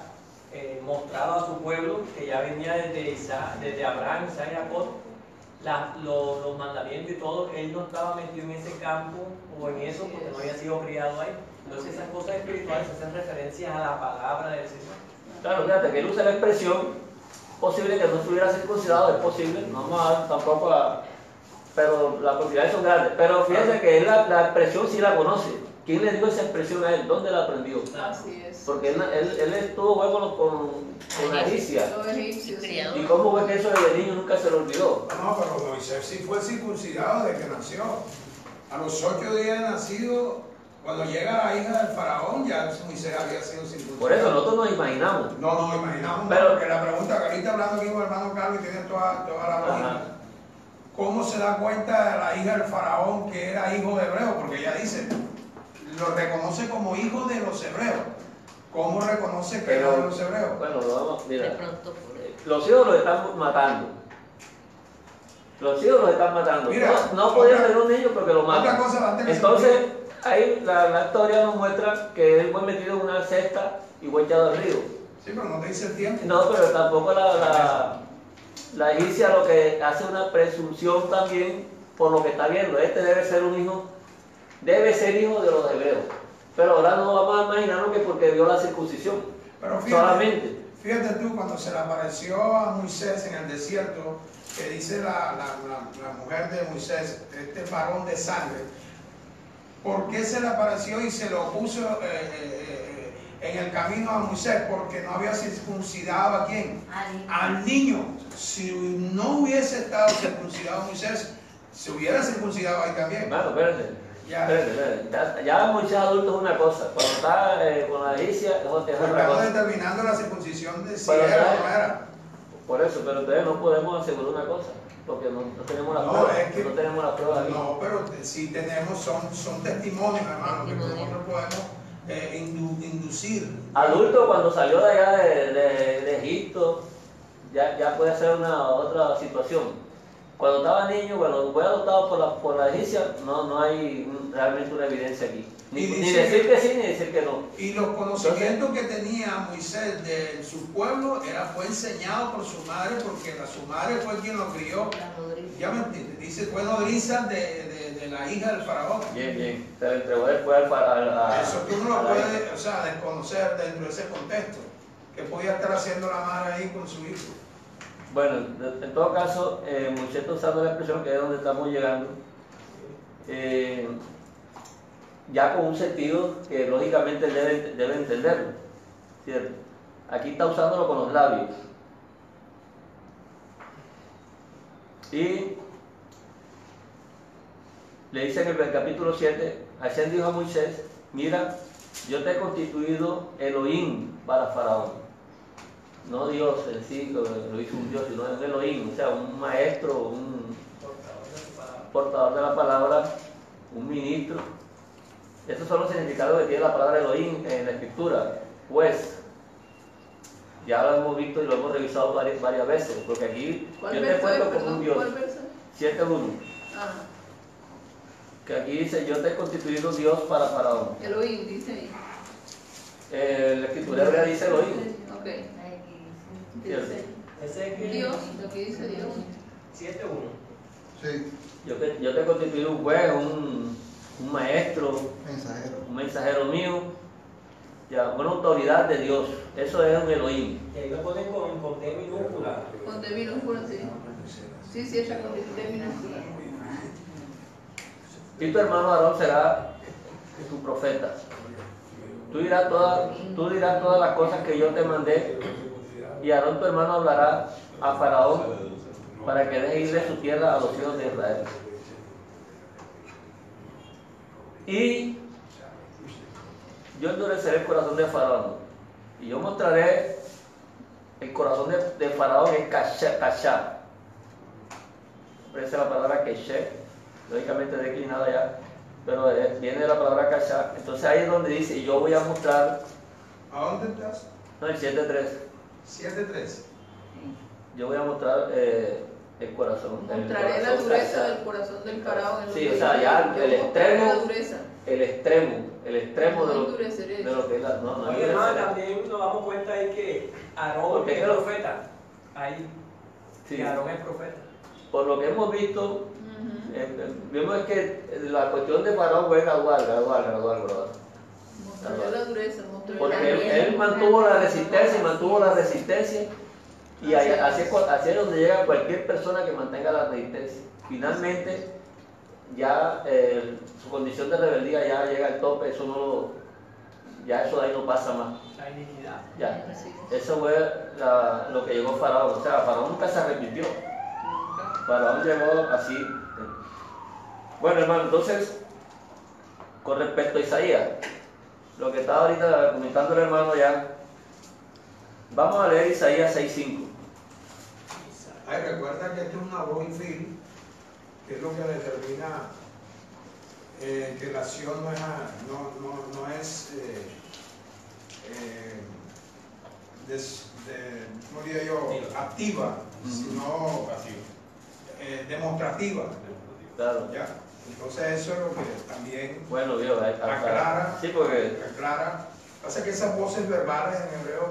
mostrado a su pueblo, que ya venía desde Abraham, Isaac y Jacob. Los mandamientos y todo, él no estaba metido en ese campo o en eso porque no había sido criado ahí. Entonces esas cosas espirituales hacen referencias a la palabra del Señor. Claro, fíjate que él usa la expresión, posible que no estuviera circuncidado, es posible, no vamos a dar tampoco pero las posibilidades son grandes. Pero fíjate que él la expresión sí la conoce. ¿Quién le dio esa expresión a él? ¿Dónde la aprendió? Así es. Porque él estuvo huevo con la egipcia. Los egipcios. ¿Y cómo fue que eso de niño nunca se lo olvidó? No, pero Moisés sí fue circuncidado desde que nació. A los 8 días de nacido, cuando llega la hija del faraón, ya Moisés había sido circuncidado. Por eso nosotros nos imaginamos. No, imaginamos, pero, porque la pregunta que ahorita hablando aquí con el hermano Carlos y tiene toda la lógica. ¿Cómo se da cuenta la hija del faraón que era hijo de hebreo? Porque ella dice, lo reconoce como hijo de los hebreos. ¿Cómo reconoce que era de los hebreos? Bueno, mira, los hijos los están matando. Los hijos los están matando. Mira, no podía ser un niño porque lo matan. Entonces, ahí la historia nos muestra que él fue metido en una cesta y fue echado al río. Sí, pero no te dice el tiempo. No, pero tampoco la egipcia lo que hace una presunción también por lo que está viendo. Este debe ser un hijo, debe ser hijo de los hebreos. Pero ahora no vamos a imaginarnos que porque vio la circuncisión. Pero fíjate tú, cuando se le apareció a Moisés en el desierto, que dice la mujer de Moisés, este varón de sangre, ¿por qué se le apareció y se lo puso en el camino a Moisés? Porque no había circuncidado a quién, al niño. Si no hubiese estado circuncidado Moisés, se hubiera circuncidado ahí también. Claro, espérate. Ya Moisés adulto es una cosa, cuando está con la egipcia es otra cosa. Estamos determinando la circuncisión de si era o no era. Por eso, pero entonces no podemos asegurar una cosa, porque no tenemos la prueba. No tenemos la prueba aquí. No, pero sí tenemos, son testimonios, hermano, que nosotros podemos inducir. Adulto cuando salió de allá de Egipto, ya puede ser una otra situación. Cuando estaba niño, cuando fue adoptado por la egipcia, no hay realmente una evidencia aquí. Ni decir que sí, ni decir que no. Y los conocimientos que tenía Moisés de su pueblo fue enseñado por su madre, porque su madre fue quien lo crió. Ya me entiendes, dice, fue nodriza de la hija del faraón. Bien. Se le entregó después al faraón. Eso tú no lo puedes desconocer dentro de ese contexto. ¿Qué podía estar haciendo la madre ahí con su hijo? Bueno, en todo caso, Moisés está usando la expresión que es donde estamos llegando, ya con un sentido que lógicamente debe entenderlo, ¿cierto? Aquí está usándolo con los labios. Y le dice en el capítulo 7, Hashem dijo a Moisés, mira, yo te he constituido Elohim para Faraón. No Dios en sí, lo hizo un Dios, sino un Elohim, o sea, un maestro, un portador de la palabra, un ministro. Esos son los significados que tiene la palabra Elohim en la escritura. Pues, ya lo hemos visto y lo hemos revisado varias veces, porque aquí yo te cuento como un Dios. 7:1. Que aquí dice, yo te he constituido Dios para Faraón. Elohim dice ahí. La escritura hebrea dice Elohim. Okay. ¿cierto? Ese es que Dios, lo que dice Dios. 7:1. Sí, Yo te constituí un juez, un maestro, mensajero. un mensajero mío, ya, una autoridad de Dios. Eso es un Elohim. Y ahí lo ponen con T minúscula. Con T minúscula, sí. Sí, cierra con T minúscula. Y tu hermano Aarón será tu profeta. Tú dirás todas las cosas que yo te mandé, y Aarón tu hermano hablará a Faraón para que deje ir de su tierra a los hijos de Israel. Y yo endureceré el corazón de Faraón, y yo mostraré el corazón de Faraón en Kashá. Aparece la palabra Keshe, lógicamente declinada ya, pero viene de la palabra Kashá. Entonces ahí es donde dice, yo voy a mostrar, ¿A dónde estás? no, el 7.3, 7:3. yo voy a mostrar el corazón. Mostraré la dureza del corazón del Faraón. Sí, o sea, ya el extremo, la dureza. el extremo No de endureceré. lo que es la... No Oye, hermano, endureceré. también nos damos cuenta ahí que Aarón Porque es creo- profeta. Ahí, Sí. que Aarón es profeta. Por lo que hemos visto, Ujú. vemos que la cuestión de Faraón fue gradual. Mostraré la dureza, mostraré Porque la él mantuvo la resistencia, y así es donde llega cualquier persona que mantenga la resistencia. Finalmente, ya su condición de rebeldía ya llega al tope, ya eso de ahí no pasa más. La iniquidad. Ya. Así Eso fue lo que llegó Faraón. O sea, Faraón nunca se arrepintió. Faraón llegó así. Bueno, hermano, entonces, con respecto a Isaías, lo que estaba ahorita comentando el hermano ya, vamos a leer Isaías 6:5. Ay, recuerda que este es una voz fil, que es lo que determina que la acción no es ¿cómo diría yo? Activa, sino demostrativa. Claro. ¿Ya? Entonces eso es lo que también Bueno, Dios, aclara. sí, porque Aclara. Pasa que esas voces verbales en hebreo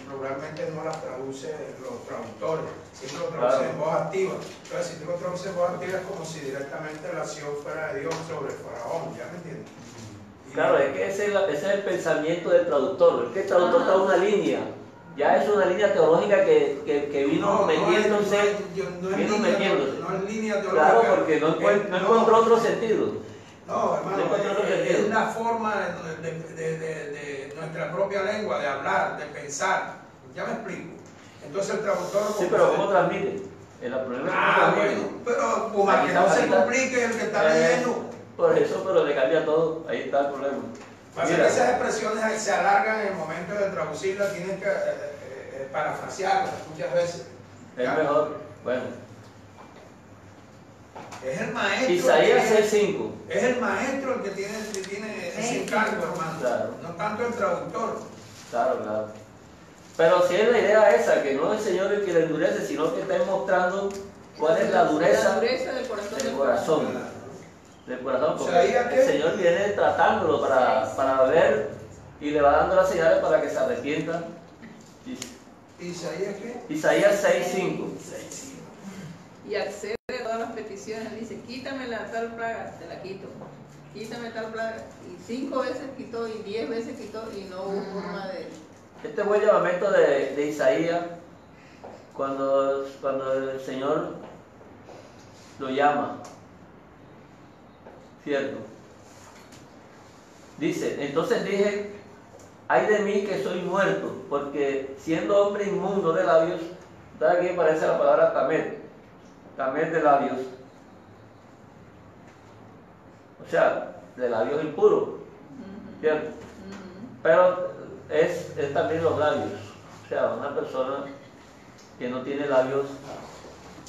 regularmente no las traducen los traductores, siempre lo traducen en voz activa. Entonces, si tú lo traduces en voz activa, es como si directamente la acción fuera de Dios sobre el faraón, ¿ya me entiendes? claro, es que ese es el pensamiento del traductor. Es que el traductor trae una línea. Ya es una línea teológica que vino metiéndose. Vino metiéndose. No es línea teológica. Claro, porque no encontró otro sentido. No, hermano, No encontró otro es sentido. una forma de nuestra propia lengua, de hablar, de pensar. Ya me explico. Entonces el traductor... Sí, pero ¿cómo transmite? El problema es cómo Ah, transmite. bueno, pero para que no se complique el que está leyendo. Por eso, pero le cambia todo. Ahí está el problema. Pasa que esas expresiones se alargan en el momento de traducirlas, tienes que parafrasearlas muchas veces. Es ¿Ya? mejor. Bueno. Es el maestro. Isaías que tiene- 6:5. Es el maestro el que tiene ese encargo, hermano. Claro. No tanto el traductor. Claro. Pero si es la idea esa, que no es el Señor el que le endurece, sino que está mostrando cuál es la dureza del corazón del corazón. Del corazón, O sea, ¿ahí a porque qué? el Señor viene tratándolo para ver y le va dando las señales para que se arrepienta. ¿Isaías qué? Isaías 6:5. Y accede a todas las peticiones, dice, quítame la tal plaga, te la quito. Quítame tal plaga. Y 5 veces quitó, y 10 veces quitó, y no hubo forma de... Este fue el llamamiento de Isaías cuando el Señor lo llama. ¿Cierto? Dice, entonces dije, ay de mí que soy muerto, porque siendo hombre inmundo de labios, aquí aparece la palabra tamed de labios, o sea, de labios impuros, ¿cierto? Pero es también los labios, o sea, una persona que no tiene labios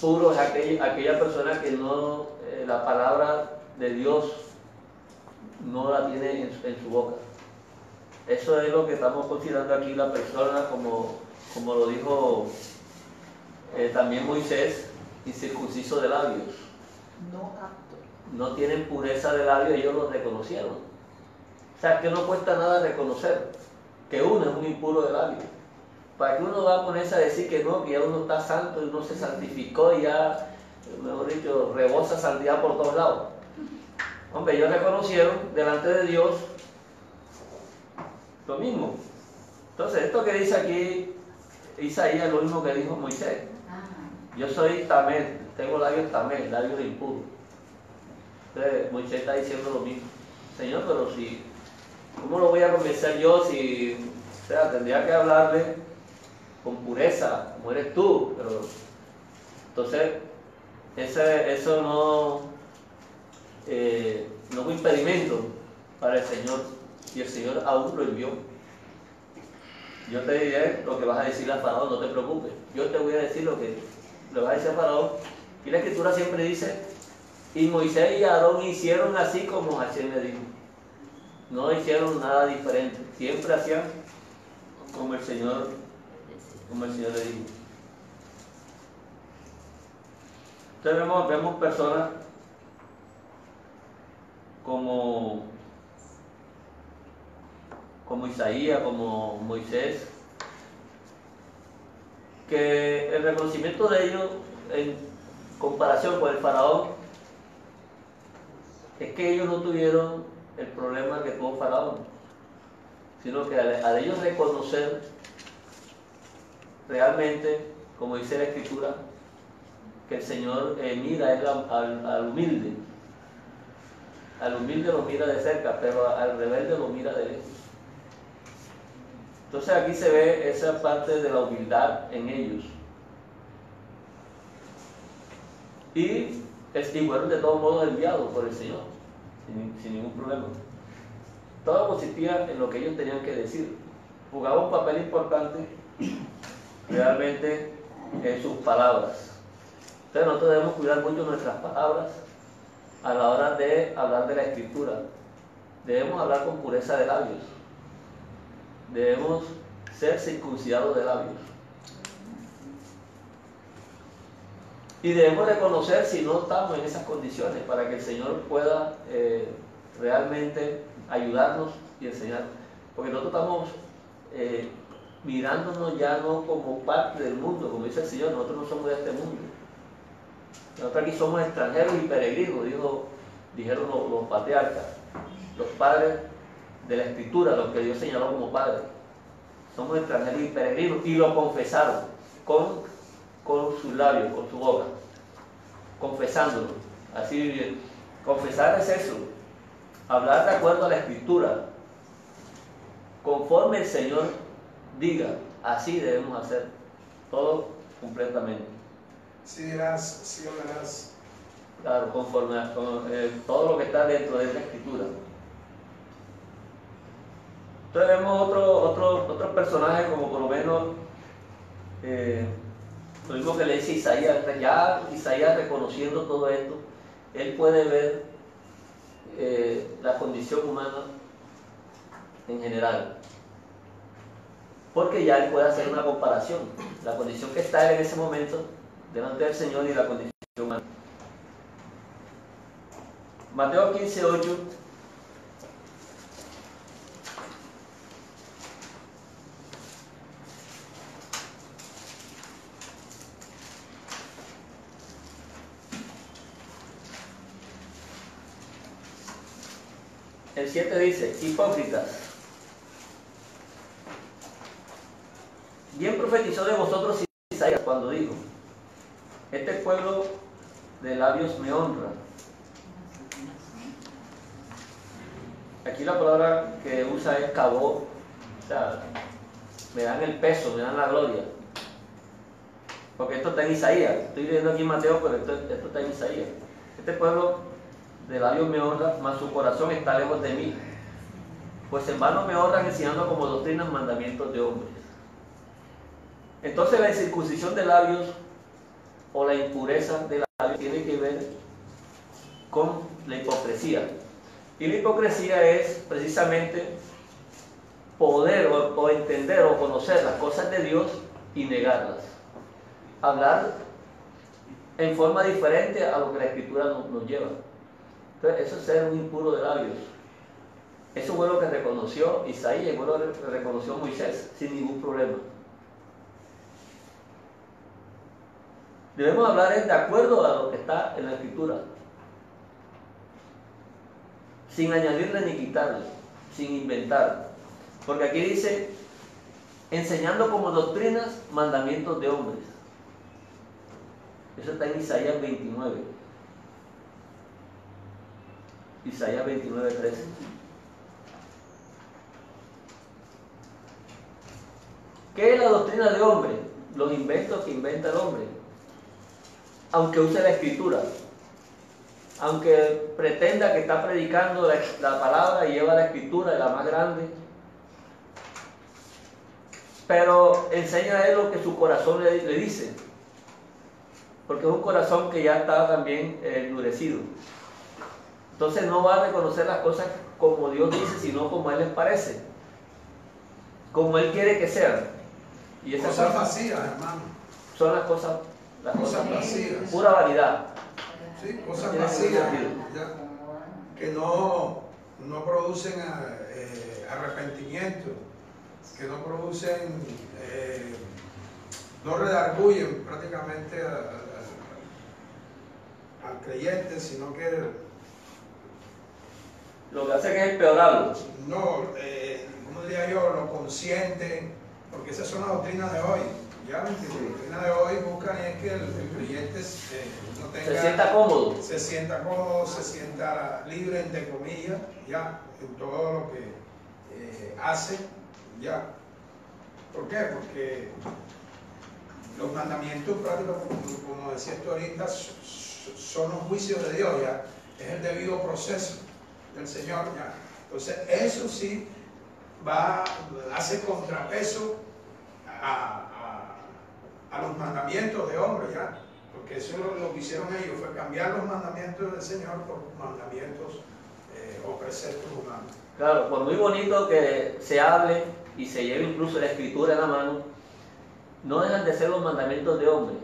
puros es aquella persona que no, la palabra de Dios no la tiene en su boca. Eso es lo que estamos considerando aquí la persona, como lo dijo también Moisés, incircunciso de labios. No apto. No tienen pureza de labios, ellos lo reconocieron. O sea, que no cuesta nada reconocer que uno es un impuro de labios. ¿Para qué uno va a ponerse a decir que no, que ya uno está santo y uno se santificó y ya, mejor dicho, rebosa santidad por todos lados? Hombre, ellos reconocieron delante de Dios lo mismo. Entonces, esto que dice aquí Isaías es lo mismo que dijo Moisés. Yo soy tamel, tengo labios tamel, labios impuros. Entonces, Moisés está diciendo lo mismo. Señor, pero si, ¿cómo lo voy a convencer yo si, o sea, tendría que hablarle con pureza, como eres tú? Pero, entonces, eso no es un impedimento para el Señor, y el Señor aún lo envió. Yo te diré lo que vas a decirle a Faraón, no te preocupes. Yo te voy a decir lo que le vas a decir a Faraón. Y la Escritura siempre dice, y Moisés y Aarón hicieron así como Hashem le dijo. No hicieron nada diferente. Siempre hacían como el Señor le dijo. Entonces vemos personas como Isaías, como Moisés, que el reconocimiento de ellos en comparación con el Faraón es que ellos no tuvieron el problema que tuvo Faraón, sino que al ellos reconocer realmente, como dice la Escritura, que el Señor mira al humilde lo mira de cerca, pero al rebelde lo mira de lejos. Entonces aquí se ve esa parte de la humildad en ellos. Y fueron de todos modos enviados por el Señor, sin ningún problema. Todo consistía en lo que ellos tenían que decir. Jugaba un papel importante realmente en sus palabras. Entonces nosotros debemos cuidar mucho nuestras palabras a la hora de hablar de la Escritura. Debemos hablar con pureza de labios. Debemos ser circuncidados de labios. Y debemos reconocer si no estamos en esas condiciones para que el Señor pueda realmente ayudarnos y enseñar. Porque nosotros estamos mirándonos ya no como parte del mundo, como dice el Señor, nosotros no somos de este mundo. Nosotros aquí somos extranjeros y peregrinos, dijeron los patriarcas, los padres de la Escritura, los que Dios señaló como padres. Somos extranjeros y peregrinos, y lo confesaron con sus labios, con su boca, confesándolo, así vivir. Confesar es eso, hablar de acuerdo a la Escritura, conforme el Señor diga, así debemos hacer, todo completamente. Sí dirás, sí hablarás. Claro, conforme a todo lo que está dentro de esa Escritura. Entonces vemos otros personajes, como por lo menos lo mismo que le dice Isaías. Ya Isaías, reconociendo todo esto, él puede ver la condición humana en general, porque ya él puede hacer una comparación, la condición que está él en ese momento delante del Señor y la condición humana. Mateo 15:8. El 7 dice, hipócritas, bien profetizó de vosotros Isaías cuando dijo, este pueblo de labios me honra. Aquí la palabra que usa es cabó, o sea, me dan el peso, me dan la gloria. Porque esto está en Isaías, estoy leyendo aquí en Mateo, pero esto está en Isaías. Este pueblo de labios me honra, mas su corazón está lejos de mí. Pues en vano me honran enseñando como doctrinas mandamientos de hombres. Entonces la incircuncisión de labios o la impureza de labios tiene que ver con la hipocresía. Y la hipocresía es precisamente poder o entender o conocer las cosas de Dios y negarlas. Hablar en forma diferente a lo que la Escritura nos lleva. Entonces, eso es ser un impuro de labios. Eso fue lo que reconoció Isaías, fue lo que reconoció Moisés, sin ningún problema. Debemos hablar de acuerdo a lo que está en la Escritura, sin añadirle ni quitarle, sin inventar. Porque aquí dice, enseñando como doctrinas mandamientos de hombres. Eso está en Isaías 29. Isaías 29:13. ¿Qué es la doctrina de hombre? Los inventos que inventa el hombre. Aunque use la Escritura, aunque pretenda que está predicando la palabra y lleva la Escritura, la más grande, pero enseña a él lo que su corazón le dice, porque es un corazón que ya está también endurecido. Entonces no va a reconocer las cosas como Dios dice, sino como a él les parece, como él quiere que sean. Y esas cosas vacías, hermano. Son las cosas vacías. Pura vanidad. Sí, cosas vacías que no producen arrepentimiento, que no producen, no redarguyen prácticamente al creyente, sino que lo que hace que es empeorarlo. No, ¿cómo diría yo? Lo consienten, porque esas son las doctrinas de hoy. Ya, las doctrinas de hoy buscan es que el creyente no tenga, se sienta cómodo. Se sienta cómodo, se sienta libre, entre comillas, ya, en todo lo que hace, ya. ¿Por qué? Porque los mandamientos prácticos, como decías tú ahorita, son los juicios de Dios, ya. Es el debido proceso del Señor, ya. Entonces, eso sí hace contrapeso a los mandamientos de hombre, ya. Porque eso lo que hicieron ellos fue cambiar los mandamientos del Señor por mandamientos o preceptos humanos. Claro, por muy bonito que se hable y se lleve incluso la Escritura en la mano, no dejan de ser los mandamientos de hombre.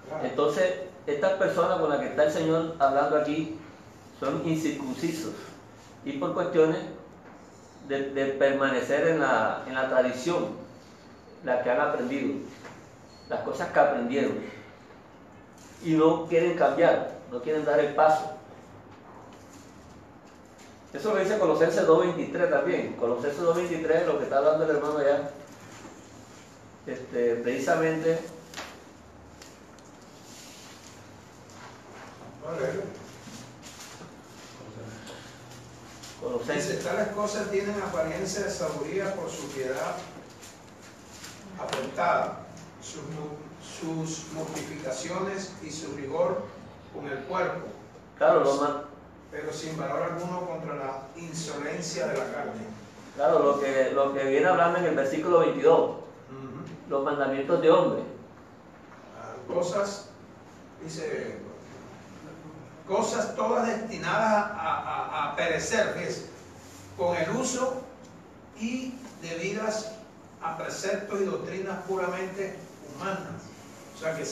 Claro. Entonces, estas personas con las que está el Señor hablando aquí son incircuncisos y por cuestiones de permanecer en la tradición, la que han aprendido, las cosas que aprendieron, y no quieren cambiar, no quieren dar el paso. Eso lo dice Colosenses 2:23 también. Colosenses 2:23, lo que está hablando el hermano allá, precisamente. Dice, tales cosas tienen apariencia de sabiduría por su piedad afectada, sus mortificaciones y su rigor con el cuerpo. Claro, pero sin valor alguno contra la insolencia de la carne. Claro, lo que viene hablando en el versículo 22, los mandamientos de hombre. Cosas, dice, cosas todas destinadas a perecer, fíjese, con el uso y debidas a preceptos y doctrinas puramente humanas. O sea que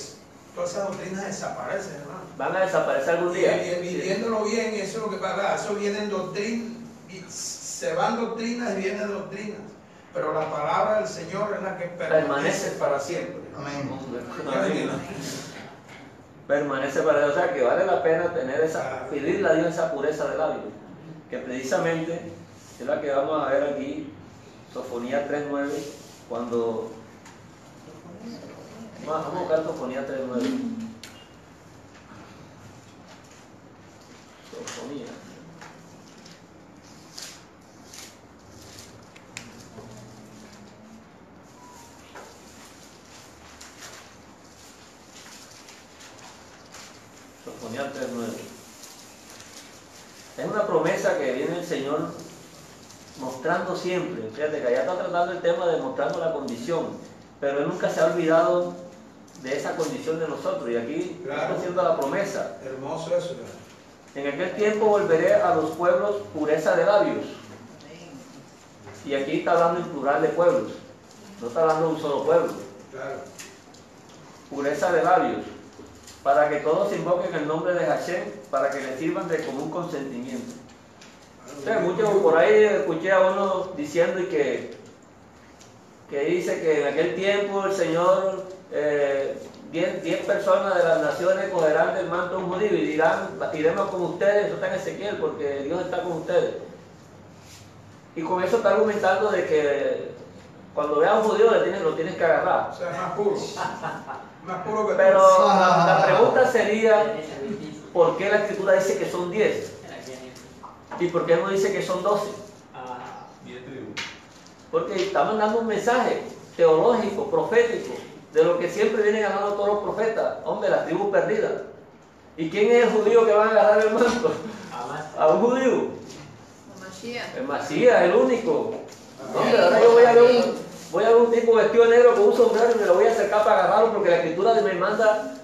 todas esas doctrinas desaparecen, hermano. Van a desaparecer algún día. Y viéndolo bien, eso es lo que pasa. Eso vienen doctrinas, se van doctrinas y vienen doctrinas. Pero la palabra del Señor es la que permanece para siempre. Amén. Amén. Permanece para Dios. O sea que vale la pena tener pedirle a Dios esa pureza de labios. Que precisamente es la que vamos a ver aquí, Sofonía 3:9, cuando. Vamos a buscar Sofonía 3:9. Sofonía. Sofonía 3:9. Es una promesa que viene el Señor mostrando siempre. Fíjate que allá está tratando el tema de mostrando la condición, pero Él nunca se ha olvidado de esa condición de nosotros. Y aquí está haciendo la promesa. Hermoso eso. En aquel tiempo volveré a los pueblos pureza de labios. Y aquí está hablando en plural de pueblos. No está hablando de un solo pueblo. Claro. Pureza de labios. Para que todos invoquen el nombre de Hashem, para que le sirvan de común consentimiento. O sea, mucho por ahí escuché a uno diciendo y que dice que en aquel tiempo el Señor 10 personas de las naciones cogerán del manto de un judío y dirán, iremos con ustedes, eso está en Ezequiel, porque Dios está con ustedes. Y con eso está argumentando de que cuando veas a un judío lo tienes que agarrar. O sea, más puro. Más puro que Pero tú. la pregunta sería, ¿por qué la escritura dice que son 10? ¿Y por qué no dice que son 12? Porque estamos dando un mensaje teológico, profético, de lo que siempre vienen hablando todos los profetas. Hombre, la tribu perdida. ¿Y quién es el judío que van a agarrar el manto? A un judío. El Masías, el único. Hombre, ahora yo voy a ver un tipo vestido de negro con un sombrero y me lo voy a acercar para agarrarlo porque la escritura me manda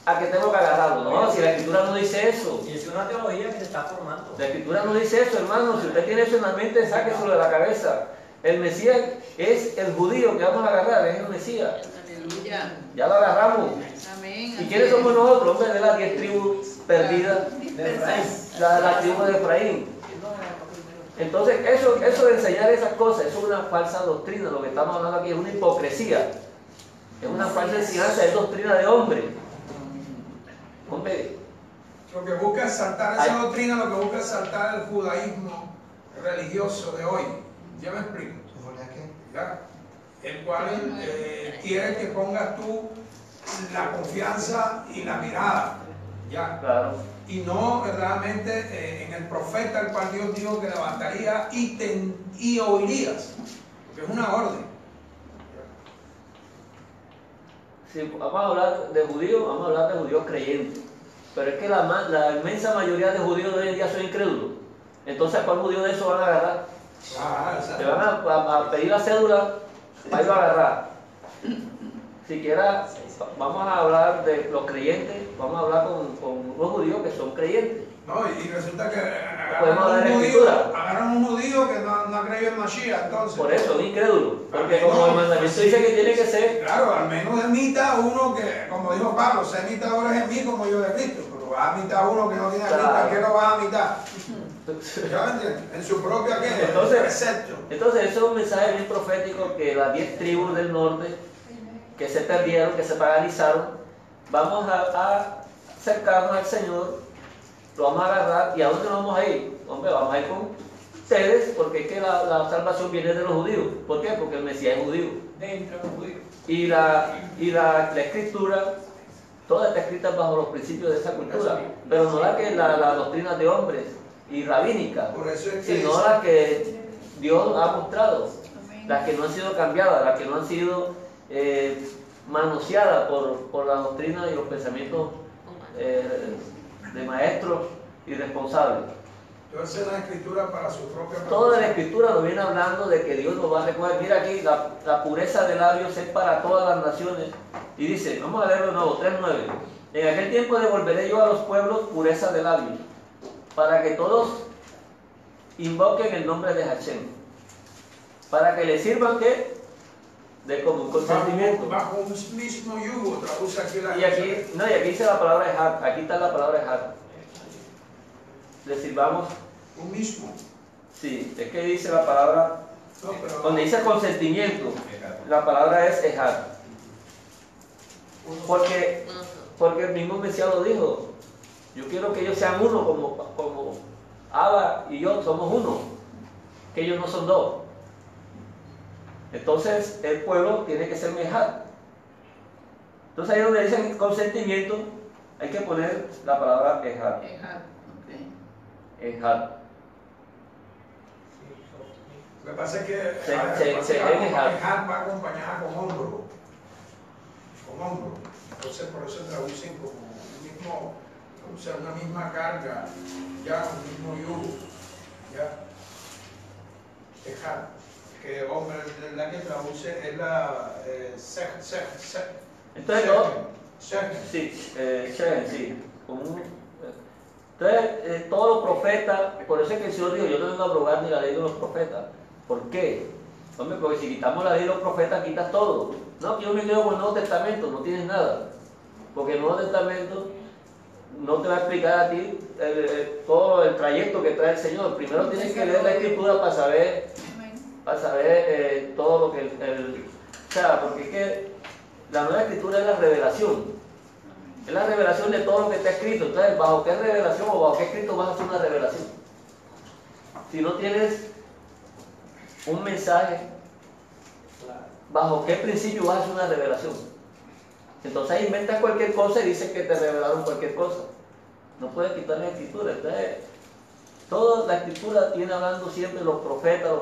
a que tengo que agarrarlo. No, si la escritura no dice eso. Y es una teología que se está formando. La escritura no dice eso, hermano. Si usted tiene eso en la mente, sáqueselo de la cabeza. El Mesías es el judío que vamos a agarrar, es el Mesías. Aleluya. Ya lo agarramos. Amén. ¿Y quiénes somos nosotros? Hombre, de las 10 tribus perdidas, la tribu de Efraín. Entonces, eso de enseñar esas cosas, eso es una falsa doctrina. Lo que estamos hablando aquí es una hipocresía. Es una falsa enseñanza, es doctrina de hombre. Hombre, Lo que busca es saltar esa doctrina, lo que busca es saltar el judaísmo religioso de hoy. ¿Ya me explico? ¿Ya? El cual quiere que pongas tú la confianza y la mirada. ¿Ya? claro. Y no verdaderamente en el profeta el cual Dios dijo que levantaría y oirías. Porque es una orden. Si vamos a hablar de judíos, vamos a hablar de judíos creyentes. Pero es que la inmensa mayoría de judíos de hoy en día son incrédulos. Entonces, ¿a cuál judío de eso van a agarrar? Te van a pedir la cédula para ir a agarrar. Siquiera vamos a hablar de los creyentes, vamos a hablar con los judíos que son creyentes. No, y resulta que Podemos dar escritura. agarran un judío que no ha creído en Mashiach, entonces. Por eso, un incrédulo. Porque como el mandamiento dice que tiene que ser. Claro, al menos emita uno que, como dijo Pablo, sé imitadores en mí como yo de Cristo. Pero va a imitar uno que no tiene a Cristo, ¿a qué lo va a imitar? ¿Ya me entiendes? En su propio precepto. Entonces, eso es un mensaje bien profético que las 10 tribus del norte que se perdieron, que se paralizaron, vamos a acercarnos al Señor, lo vamos a agarrar. ¿Y a dónde nos vamos a ir? Hombre, vamos a ir con ustedes, porque es que la salvación viene de los judíos. ¿Por qué? Porque el Mesías es judío. Dentro de los judíos. Y la escritura, toda está escrita bajo los principios de esa cultura, pero no la doctrina de hombres y rabínica, Por eso es que sino las que Dios ha mostrado, las que no han sido cambiadas, las que no han sido manoseadas por la doctrina y los pensamientos de maestros irresponsables. entonces la escritura para su propia Toda la escritura nos viene hablando de que Dios nos va a recoger. Mira aquí, la pureza de labios es para todas las naciones. Y dice, vamos a leerlo de nuevo, 3:9. En aquel tiempo devolveré yo a los pueblos pureza de labios, para que todos invoquen el nombre de Hashem, para que les sirvan ¿qué? De común consentimiento. Bajo un mismo yugo, traduce aquí la Y aquí dice la palabra Ejad, aquí está la palabra Ejad. Le sirvamos. un mismo. Sí, es que dice la palabra, No, pero donde dice consentimiento, la palabra es Ejad. Porque el mismo Mesías lo dijo. Yo quiero que ellos sean uno, como Abba y yo somos uno, que ellos no son dos. Entonces el pueblo tiene que ser Ejad. Entonces ahí donde dicen consentimiento, hay que poner la palabra Ejad. Ejad. lo que pasa es que Se ven Ejad va acompañada con hombro. Con hombro. Entonces por eso traducen como un mismo, o sea, una misma carga, ya un mismo yugo. Ya. Ejad. Que hombre, la que traduce es la Entonces sí. Entonces, todos los profetas, por eso es que el Señor dijo, yo no vengo a abrogar ni la ley de los profetas. ¿Por qué? Hombre, porque si quitamos la ley de los profetas, quitas todo. No, que yo me quedo con el Nuevo Testamento, no tienes nada. Porque el Nuevo Testamento no te va a explicar a ti todo el trayecto que trae el Señor. Primero tienes que leer la Escritura para saber todo lo que o sea, porque es que La nueva escritura es la revelación. Es la revelación de todo lo que está escrito. Entonces, ¿bajo qué revelación o bajo qué escrito vas a hacer una revelación? Si no tienes un mensaje, ¿bajo qué principio vas a hacer una revelación? Entonces ahí inventas cualquier cosa y dices que te revelaron cualquier cosa. No puedes quitar la escritura. Entonces, toda la escritura tiene hablando siempre los profetas,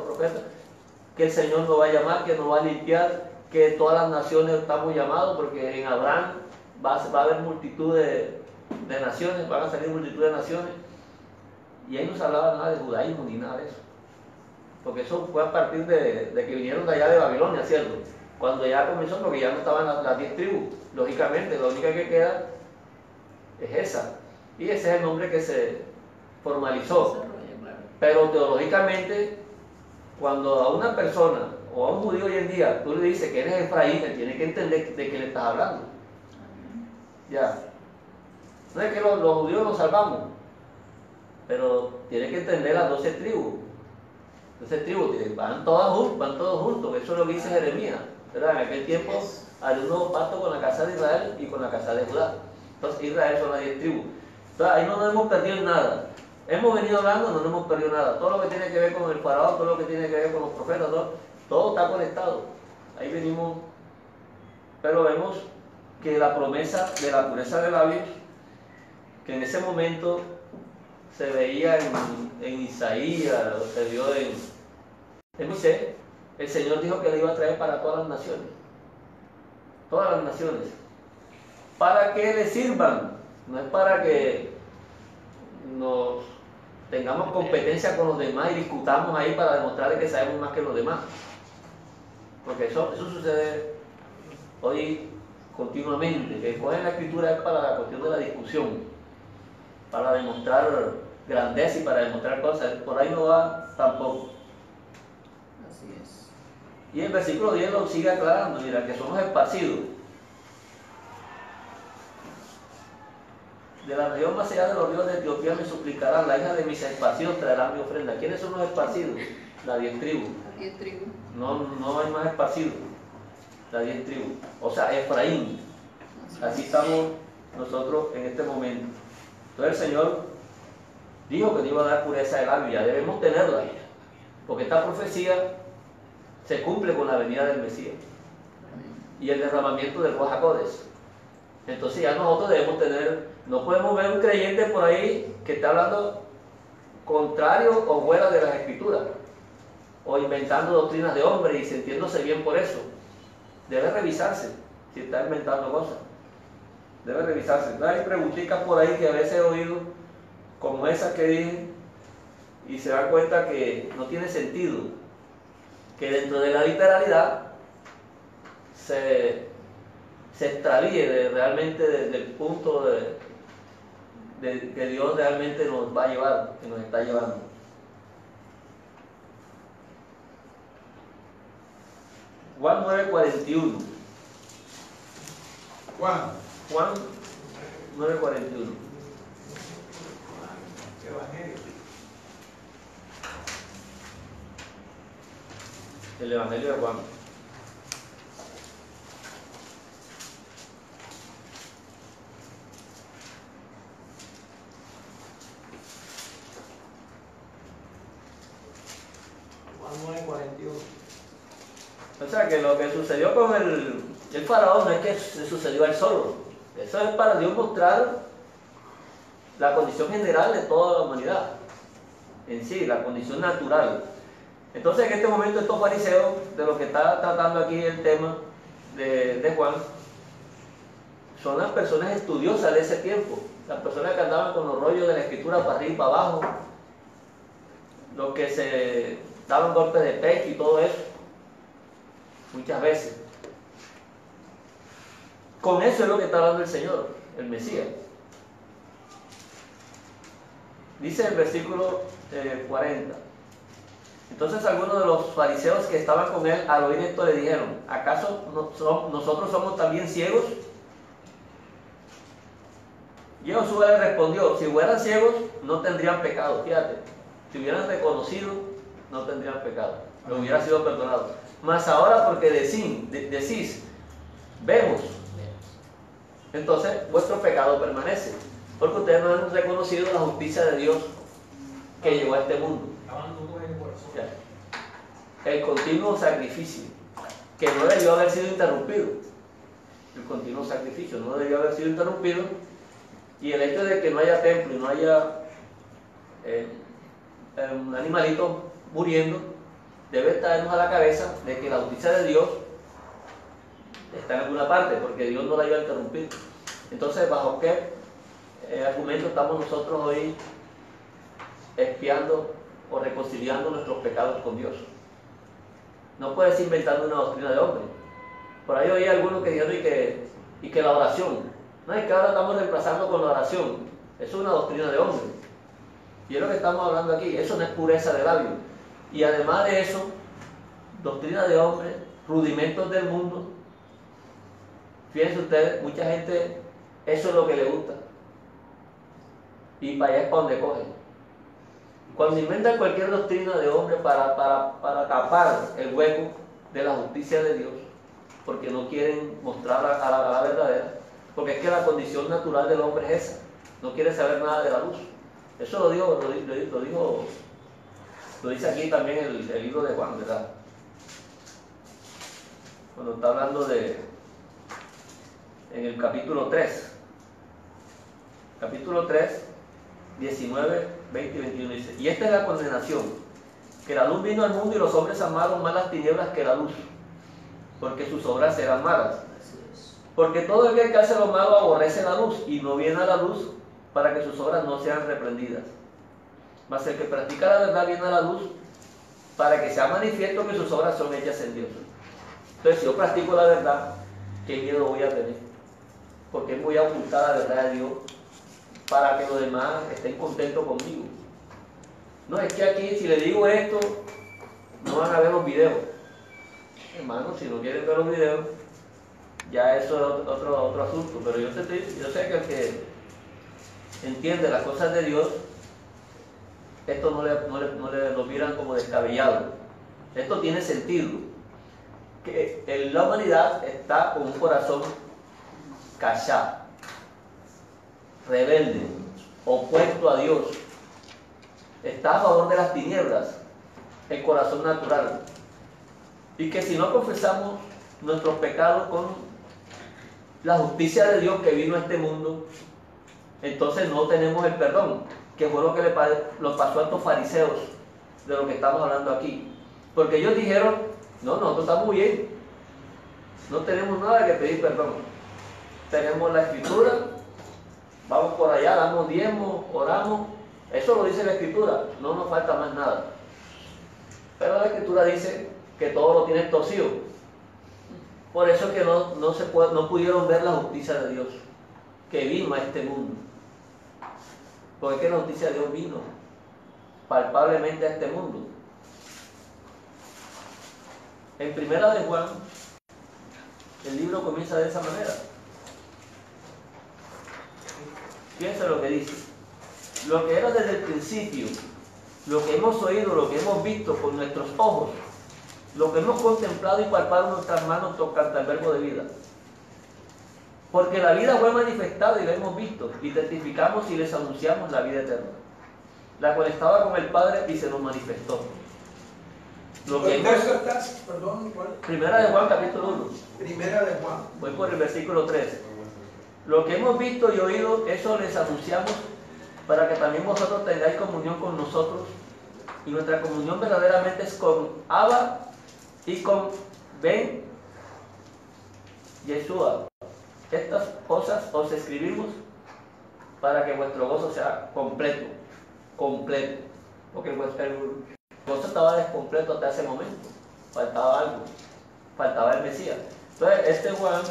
que el Señor nos va a llamar, que nos va a limpiar, que todas las naciones estamos llamados, porque en Abraham va a haber multitud de naciones, van a salir multitud de naciones. Y ahí no se hablaba nada de judaísmo ni nada de eso. Porque eso fue a partir de que vinieron de allá de Babilonia, ¿cierto? Cuando ya comenzó, porque ya no estaban las 10 tribus. Lógicamente, la única que queda es esa. Y ese es el nombre que se formalizó. Pero teológicamente, cuando a una persona o a un judío hoy en día tú le dices que eres Efraín, él tiene que entender de qué le estás hablando. Ya. No es que los judíos nos salvamos, pero tiene que entender las 12 tribus. 12 tribus, van todos juntos. Eso es lo que dice Jeremías, ¿verdad? En aquel tiempo haré un nuevo pacto con la casa de Israel y con la casa de Judá. Entonces Israel son las 10 tribus. Entonces ahí no nos hemos perdido en nada. Hemos venido hablando, no nos hemos perdido nada. Todo lo que tiene que ver con el faraón, todo lo que tiene que ver con los profetas, todo está conectado. Ahí venimos, pero vemos que la promesa de la pureza de labios, que en ese momento se veía en Isaías, se vio en Moisés, el Señor dijo que le iba a traer para todas las naciones. Todas las naciones. Para que le sirvan. No es para que nos tengamos competencia con los demás y discutamos ahí para demostrarle que sabemos más que los demás. Porque eso sucede hoy continuamente, que cogen la escritura es para la cuestión de la discusión, para demostrar grandeza y para demostrar cosas. Por ahí no va tampoco. Así es. Y el versículo 10 lo sigue aclarando, mira, que somos esparcidos. De la región más allá de los ríos de Etiopía me suplicarán, la hija de mis esparcidos traerá mi ofrenda. ¿Quiénes son los esparcidos? Las 10 tribus. Las 10 tribus. No hay más esparcidos. Las 10 tribus. O sea, Efraín. Así estamos nosotros en este momento. Entonces el Señor dijo que nos iba a dar pureza de labio, ya debemos tenerla. Porque esta profecía se cumple con la venida del Mesías y el derramamiento del Ruach HaKodesh. Entonces ya nosotros debemos tener, no podemos ver un creyente por ahí que está hablando contrario o fuera de las Escrituras, o inventando doctrinas de hombres y sintiéndose bien por eso. Debe revisarse si está inventando cosas. Debe revisarse. Hay preguntitas por ahí que a veces he oído, como esas que dije, y se dan cuenta que no tiene sentido, que dentro de la literalidad se extravíe realmente desde el punto de que Dios realmente nos va a llevar, que nos está llevando. Juan 9:41. Juan 9:41. El Evangelio de Juan. Juan 9:41. O sea que lo que sucedió con el faraón no es que se sucedió a él solo. Eso es para Dios mostrar la condición general de toda la humanidad. En sí, la condición natural. Entonces en este momento estos fariseos, de lo que está tratando aquí el tema de Juan, son las personas estudiosas de ese tiempo. Las personas que andaban con los rollos de la escritura para arriba y para abajo. Los que se daban golpes de pecho y todo eso. Muchas veces. Con eso es lo que está hablando el Señor, el Mesías. Dice el versículo 40. Entonces algunos de los fariseos que estaban con él al oír esto le dijeron: ¿acaso nosotros somos también ciegos? Y Josué le respondió: si fueran ciegos no tendrían pecado. Fíjate, si hubieran reconocido no tendrían pecado, no hubiera sido perdonado. Mas ahora porque decís, vemos, entonces vuestro pecado permanece, porque ustedes no han reconocido la justicia de Dios que llegó a este mundo. Estaban duros en el corazón. Ya. El continuo sacrificio, que no debió haber sido interrumpido. El continuo sacrificio no debió haber sido interrumpido, y el hecho de que no haya templo y no haya un animalito muriendo, debe traernos a la cabeza de que la justicia de Dios está en alguna parte, porque Dios no la iba a interrumpir. Entonces, ¿bajo qué argumento estamos nosotros hoy expiando o reconciliando nuestros pecados con Dios? No puedes inventar una doctrina de hombre. Por ahí oí algunos que dijeron y que la oración, no es que ahora estamos reemplazando con la oración, eso es una doctrina de hombre. Y es lo que estamos hablando aquí, eso no es pureza de labio. Y además de eso, doctrina de hombre, rudimentos del mundo. Fíjense ustedes, mucha gente, eso es lo que le gusta. Y para allá es para donde cogen. Cuando inventan cualquier doctrina de hombre para tapar el hueco de la justicia de Dios, porque no quieren mostrar a la verdadera, porque es que la condición natural del hombre es esa, no quiere saber nada de la luz. Eso lo dice aquí también el libro de Juan, ¿verdad? Cuando está hablando en el capítulo 3, 19, 20 y 21 dice: y esta es la condenación, que la luz vino al mundo y los hombres amaron más las tinieblas que la luz, porque sus obras eran malas. Porque todo aquel que hace lo malo aborrece la luz y no viene a la luz para que sus obras no sean reprendidas. Mas el que practica la verdad viene a la luz para que sea manifiesto que sus obras son hechas en Dios. Entonces, si yo practico la verdad, ¿qué miedo voy a tener? Porque voy a ocultar la verdad de Dios para que los demás estén contentos conmigo. No, es que aquí si le digo esto, no van a ver los videos. Hermanos, si no quieren ver los videos, ya eso es otro asunto. Pero yo sé que el que entiende las cosas de Dios, esto no le lo miran como descabellado. Esto tiene sentido. Que la humanidad está con un corazón callado, rebelde, opuesto a Dios. Está a favor de las tinieblas, el corazón natural. Y que si no confesamos nuestros pecados con la justicia de Dios que vino a este mundo, entonces no tenemos el perdón, que fue lo que le pasó a estos fariseos, de lo que estamos hablando aquí. Porque ellos dijeron: no, nosotros estamos bien, no tenemos nada que pedir perdón, tenemos la Escritura, vamos por allá, damos diezmo, oramos, eso lo dice la Escritura, no nos falta más nada. Pero la Escritura dice que todo lo tiene torcido. Por eso es que no pudieron ver la justicia de Dios que vino a este mundo. Porque es que la justicia de Dios vino palpablemente a este mundo. En Primera de Juan, el libro comienza de esa manera. Piensa lo que dice: lo que era desde el principio, lo que hemos oído, lo que hemos visto con nuestros ojos, lo que hemos contemplado y palpado en nuestras manos tocante al verbo de vida. Porque la vida fue manifestada y la hemos visto, y testificamos y les anunciamos la vida eterna, la cual estaba con el Padre y se nos manifestó. Lo que texto estás? Perdón, ¿cuál? Primera de Juan, capítulo 1. Primera de Juan. Voy por el versículo 3. Lo que hemos visto y oído, eso les anunciamos, para que también vosotros tengáis comunión con nosotros. Y nuestra comunión verdaderamente es con Abba y con Ben Yeshua. Estas cosas os escribimos para que vuestro gozo sea completo. Porque el gozo estaba descompleto hasta ese momento. Faltaba algo. Faltaba el Mesías. Entonces, este Juan,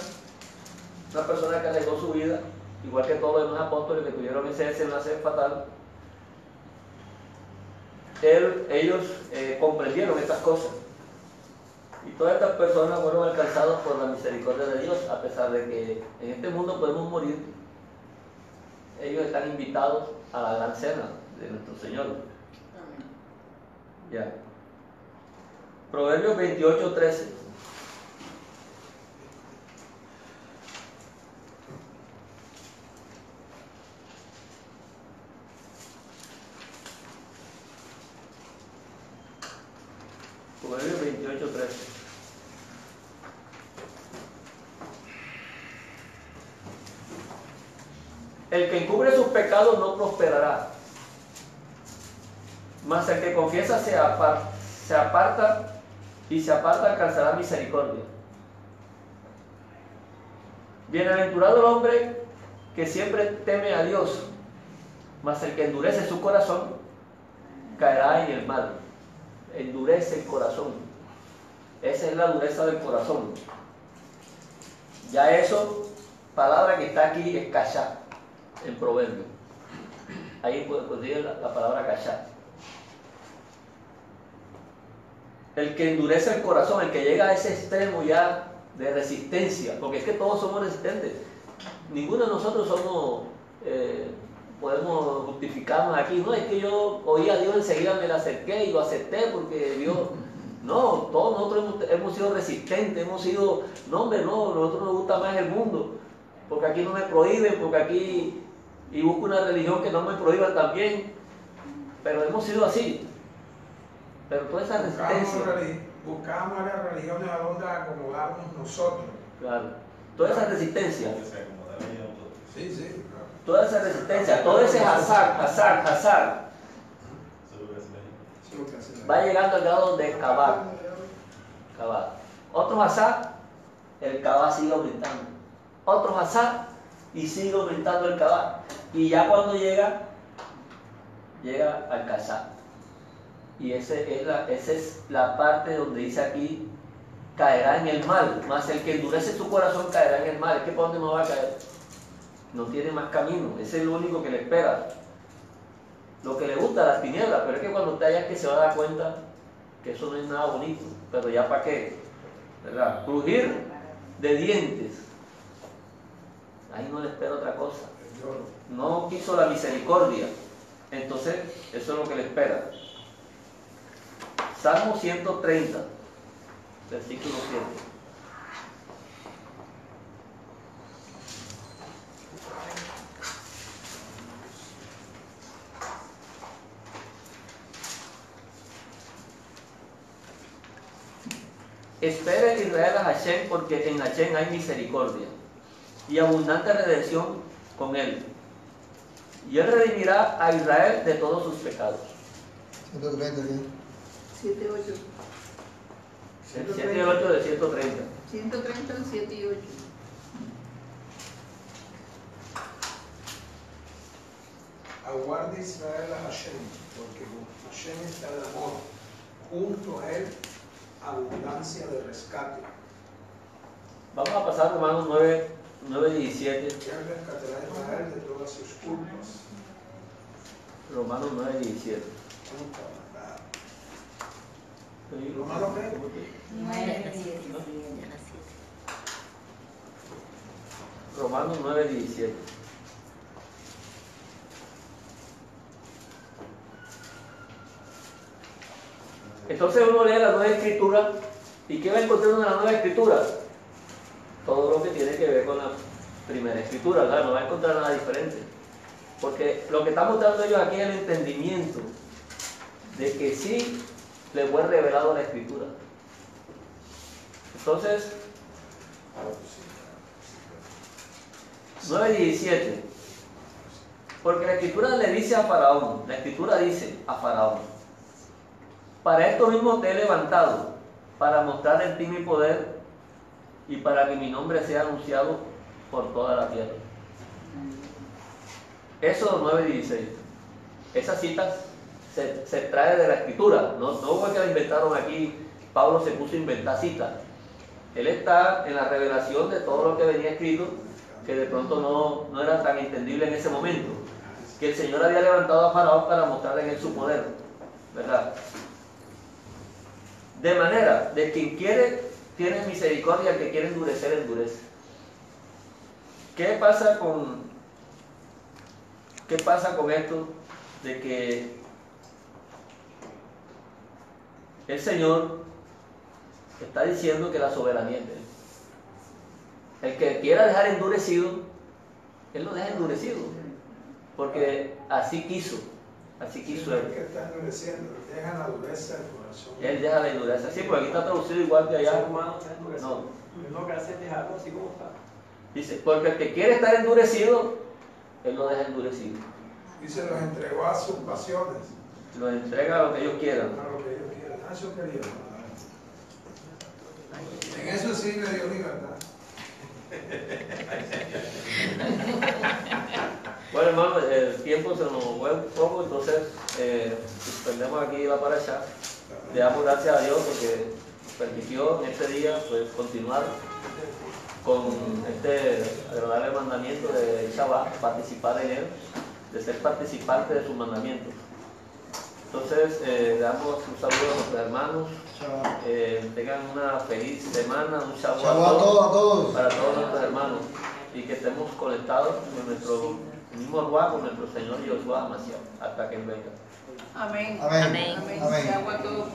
una persona que arriesgó su vida, igual que todos los demás apóstoles que tuvieron ese desenlace fatal, ellos comprendieron estas cosas. Y todas estas personas fueron alcanzadas por la misericordia de Dios, a pesar de que en este mundo podemos morir. Ellos están invitados a la gran cena de nuestro Señor. Ya. Proverbios 28:13. 18:13. El que encubre sus pecados no prosperará, mas el que confiesa se aparta alcanzará misericordia. Bienaventurado el hombre que siempre teme a Dios, mas el que endurece su corazón caerá en el mal. Endurece el corazón. Esa es la dureza del corazón. Ya eso, palabra que está aquí es cachá, en proverbio. Ahí consigue la palabra cachá. El que endurece el corazón, el que llega a ese extremo ya de resistencia, porque es que todos somos resistentes. Ninguno de nosotros somos, podemos justificarnos aquí. No, es que yo oí a Dios, enseguida me la acerqué y lo acepté porque Dios... No, todos nosotros hemos sido resistentes, hemos sido... No, hombre, no, a nosotros nos gusta más el mundo, porque aquí no me prohíben, porque aquí... Y busco una religión que no me prohíba también, pero hemos sido así. Pero toda esa resistencia... Buscamos las religiones a donde acomodarnos nosotros. Claro. Toda esa resistencia. Sí, sí. Toda esa resistencia, todo ese azar, va llegando al grado de cavar. Otros azar, el cavar sigue aumentando. Otros azar, y sigue aumentando el cavar. Y ya cuando llega al cazar. Y esa es la parte donde dice aquí, caerá en el mal, mas el que endurece su corazón caerá en el mal. Es que ¿para dónde no va a caer? No tiene más camino, ese es lo único que le espera. Lo que le gusta, las tinieblas, pero es que cuando usted haya que se va a dar cuenta que eso no es nada bonito, pero ya para qué, ¿verdad? Crujir de dientes, ahí no le espera otra cosa. No quiso la misericordia, entonces eso es lo que le espera. Salmo 130, versículo 7. Espere Israel a Hashem, porque en Hashem hay misericordia y abundante redención con él. Y él redimirá a Israel de todos sus pecados. 130, ¿sí? 7, 8. 7 y 8 de 130. 130, 7 y 8. Aguarde Israel a Hashem, porque Hashem está de amor. Junto a él, abundancia de rescate. Vamos a pasar a Romanos 9, 17. Que él rescatará a Israel de todas sus culpas. Romanos 9, 17. ¿Romanos qué? 9, 17. Romanos 9, 17. Entonces uno lee la Nueva Escritura, ¿y qué va a encontrar en la Nueva Escritura? Todo lo que tiene que ver con la Primera Escritura, ¿verdad? No va a encontrar nada diferente. Porque lo que estamos dando ellos aquí es el entendimiento de que sí le fue revelado la Escritura. Entonces, 9:17. Porque la Escritura le dice a Faraón, la Escritura dice a Faraón: para esto mismo te he levantado, para mostrar en ti mi poder y para que mi nombre sea anunciado por toda la tierra. Éxodo 9:16. Esas citas se trae de la Escritura, no fue que la inventaron aquí. Pablo se puso a inventar citas. Él está en la revelación de todo lo que venía escrito, que de pronto no era tan entendible en ese momento, que el Señor había levantado a Faraón para mostrar en él su poder, ¿verdad? De manera, de quien quiere, tiene misericordia, el que quiere endurecer, endurece. ¿Qué pasa con esto de que el Señor está diciendo que la soberanía es de Él? El que quiera dejar endurecido, Él lo deja endurecido, porque así quiso. Así quiso Sí, es él. que está endureciendo, deja la dureza del corazón. Él deja la endureza. Sí, porque aquí está traducido igual que El ser allá. humano está endurecido. No. Él lo que hace es dejarlo así como está. Dice, porque el que quiere estar endurecido, él lo deja endurecido. Dice, los entregó a sus pasiones, Lo entrega a lo que ellos quieran. a lo que ellos quieran. Ah, eso quería. En eso sí le dio libertad. Bueno, hermano, el tiempo se nos fue un poco, entonces suspendemos aquí la paracha. Le damos gracias a Dios porque permitió en este día pues, continuar con este agradable mandamiento de Shabbat, participar en él, de ser participante de sus mandamientos. Entonces, le damos un saludo a nuestros hermanos. Tengan una feliz semana, un Shabbat Shabbat a todos. para todos nuestros hermanos y que estemos conectados con nuestro mismo lugar, con nuestro Señor Yoshua Mashiach, hasta que Él venga. Amén. Amén. Amén. Amén. Amén. Shabbat a todos.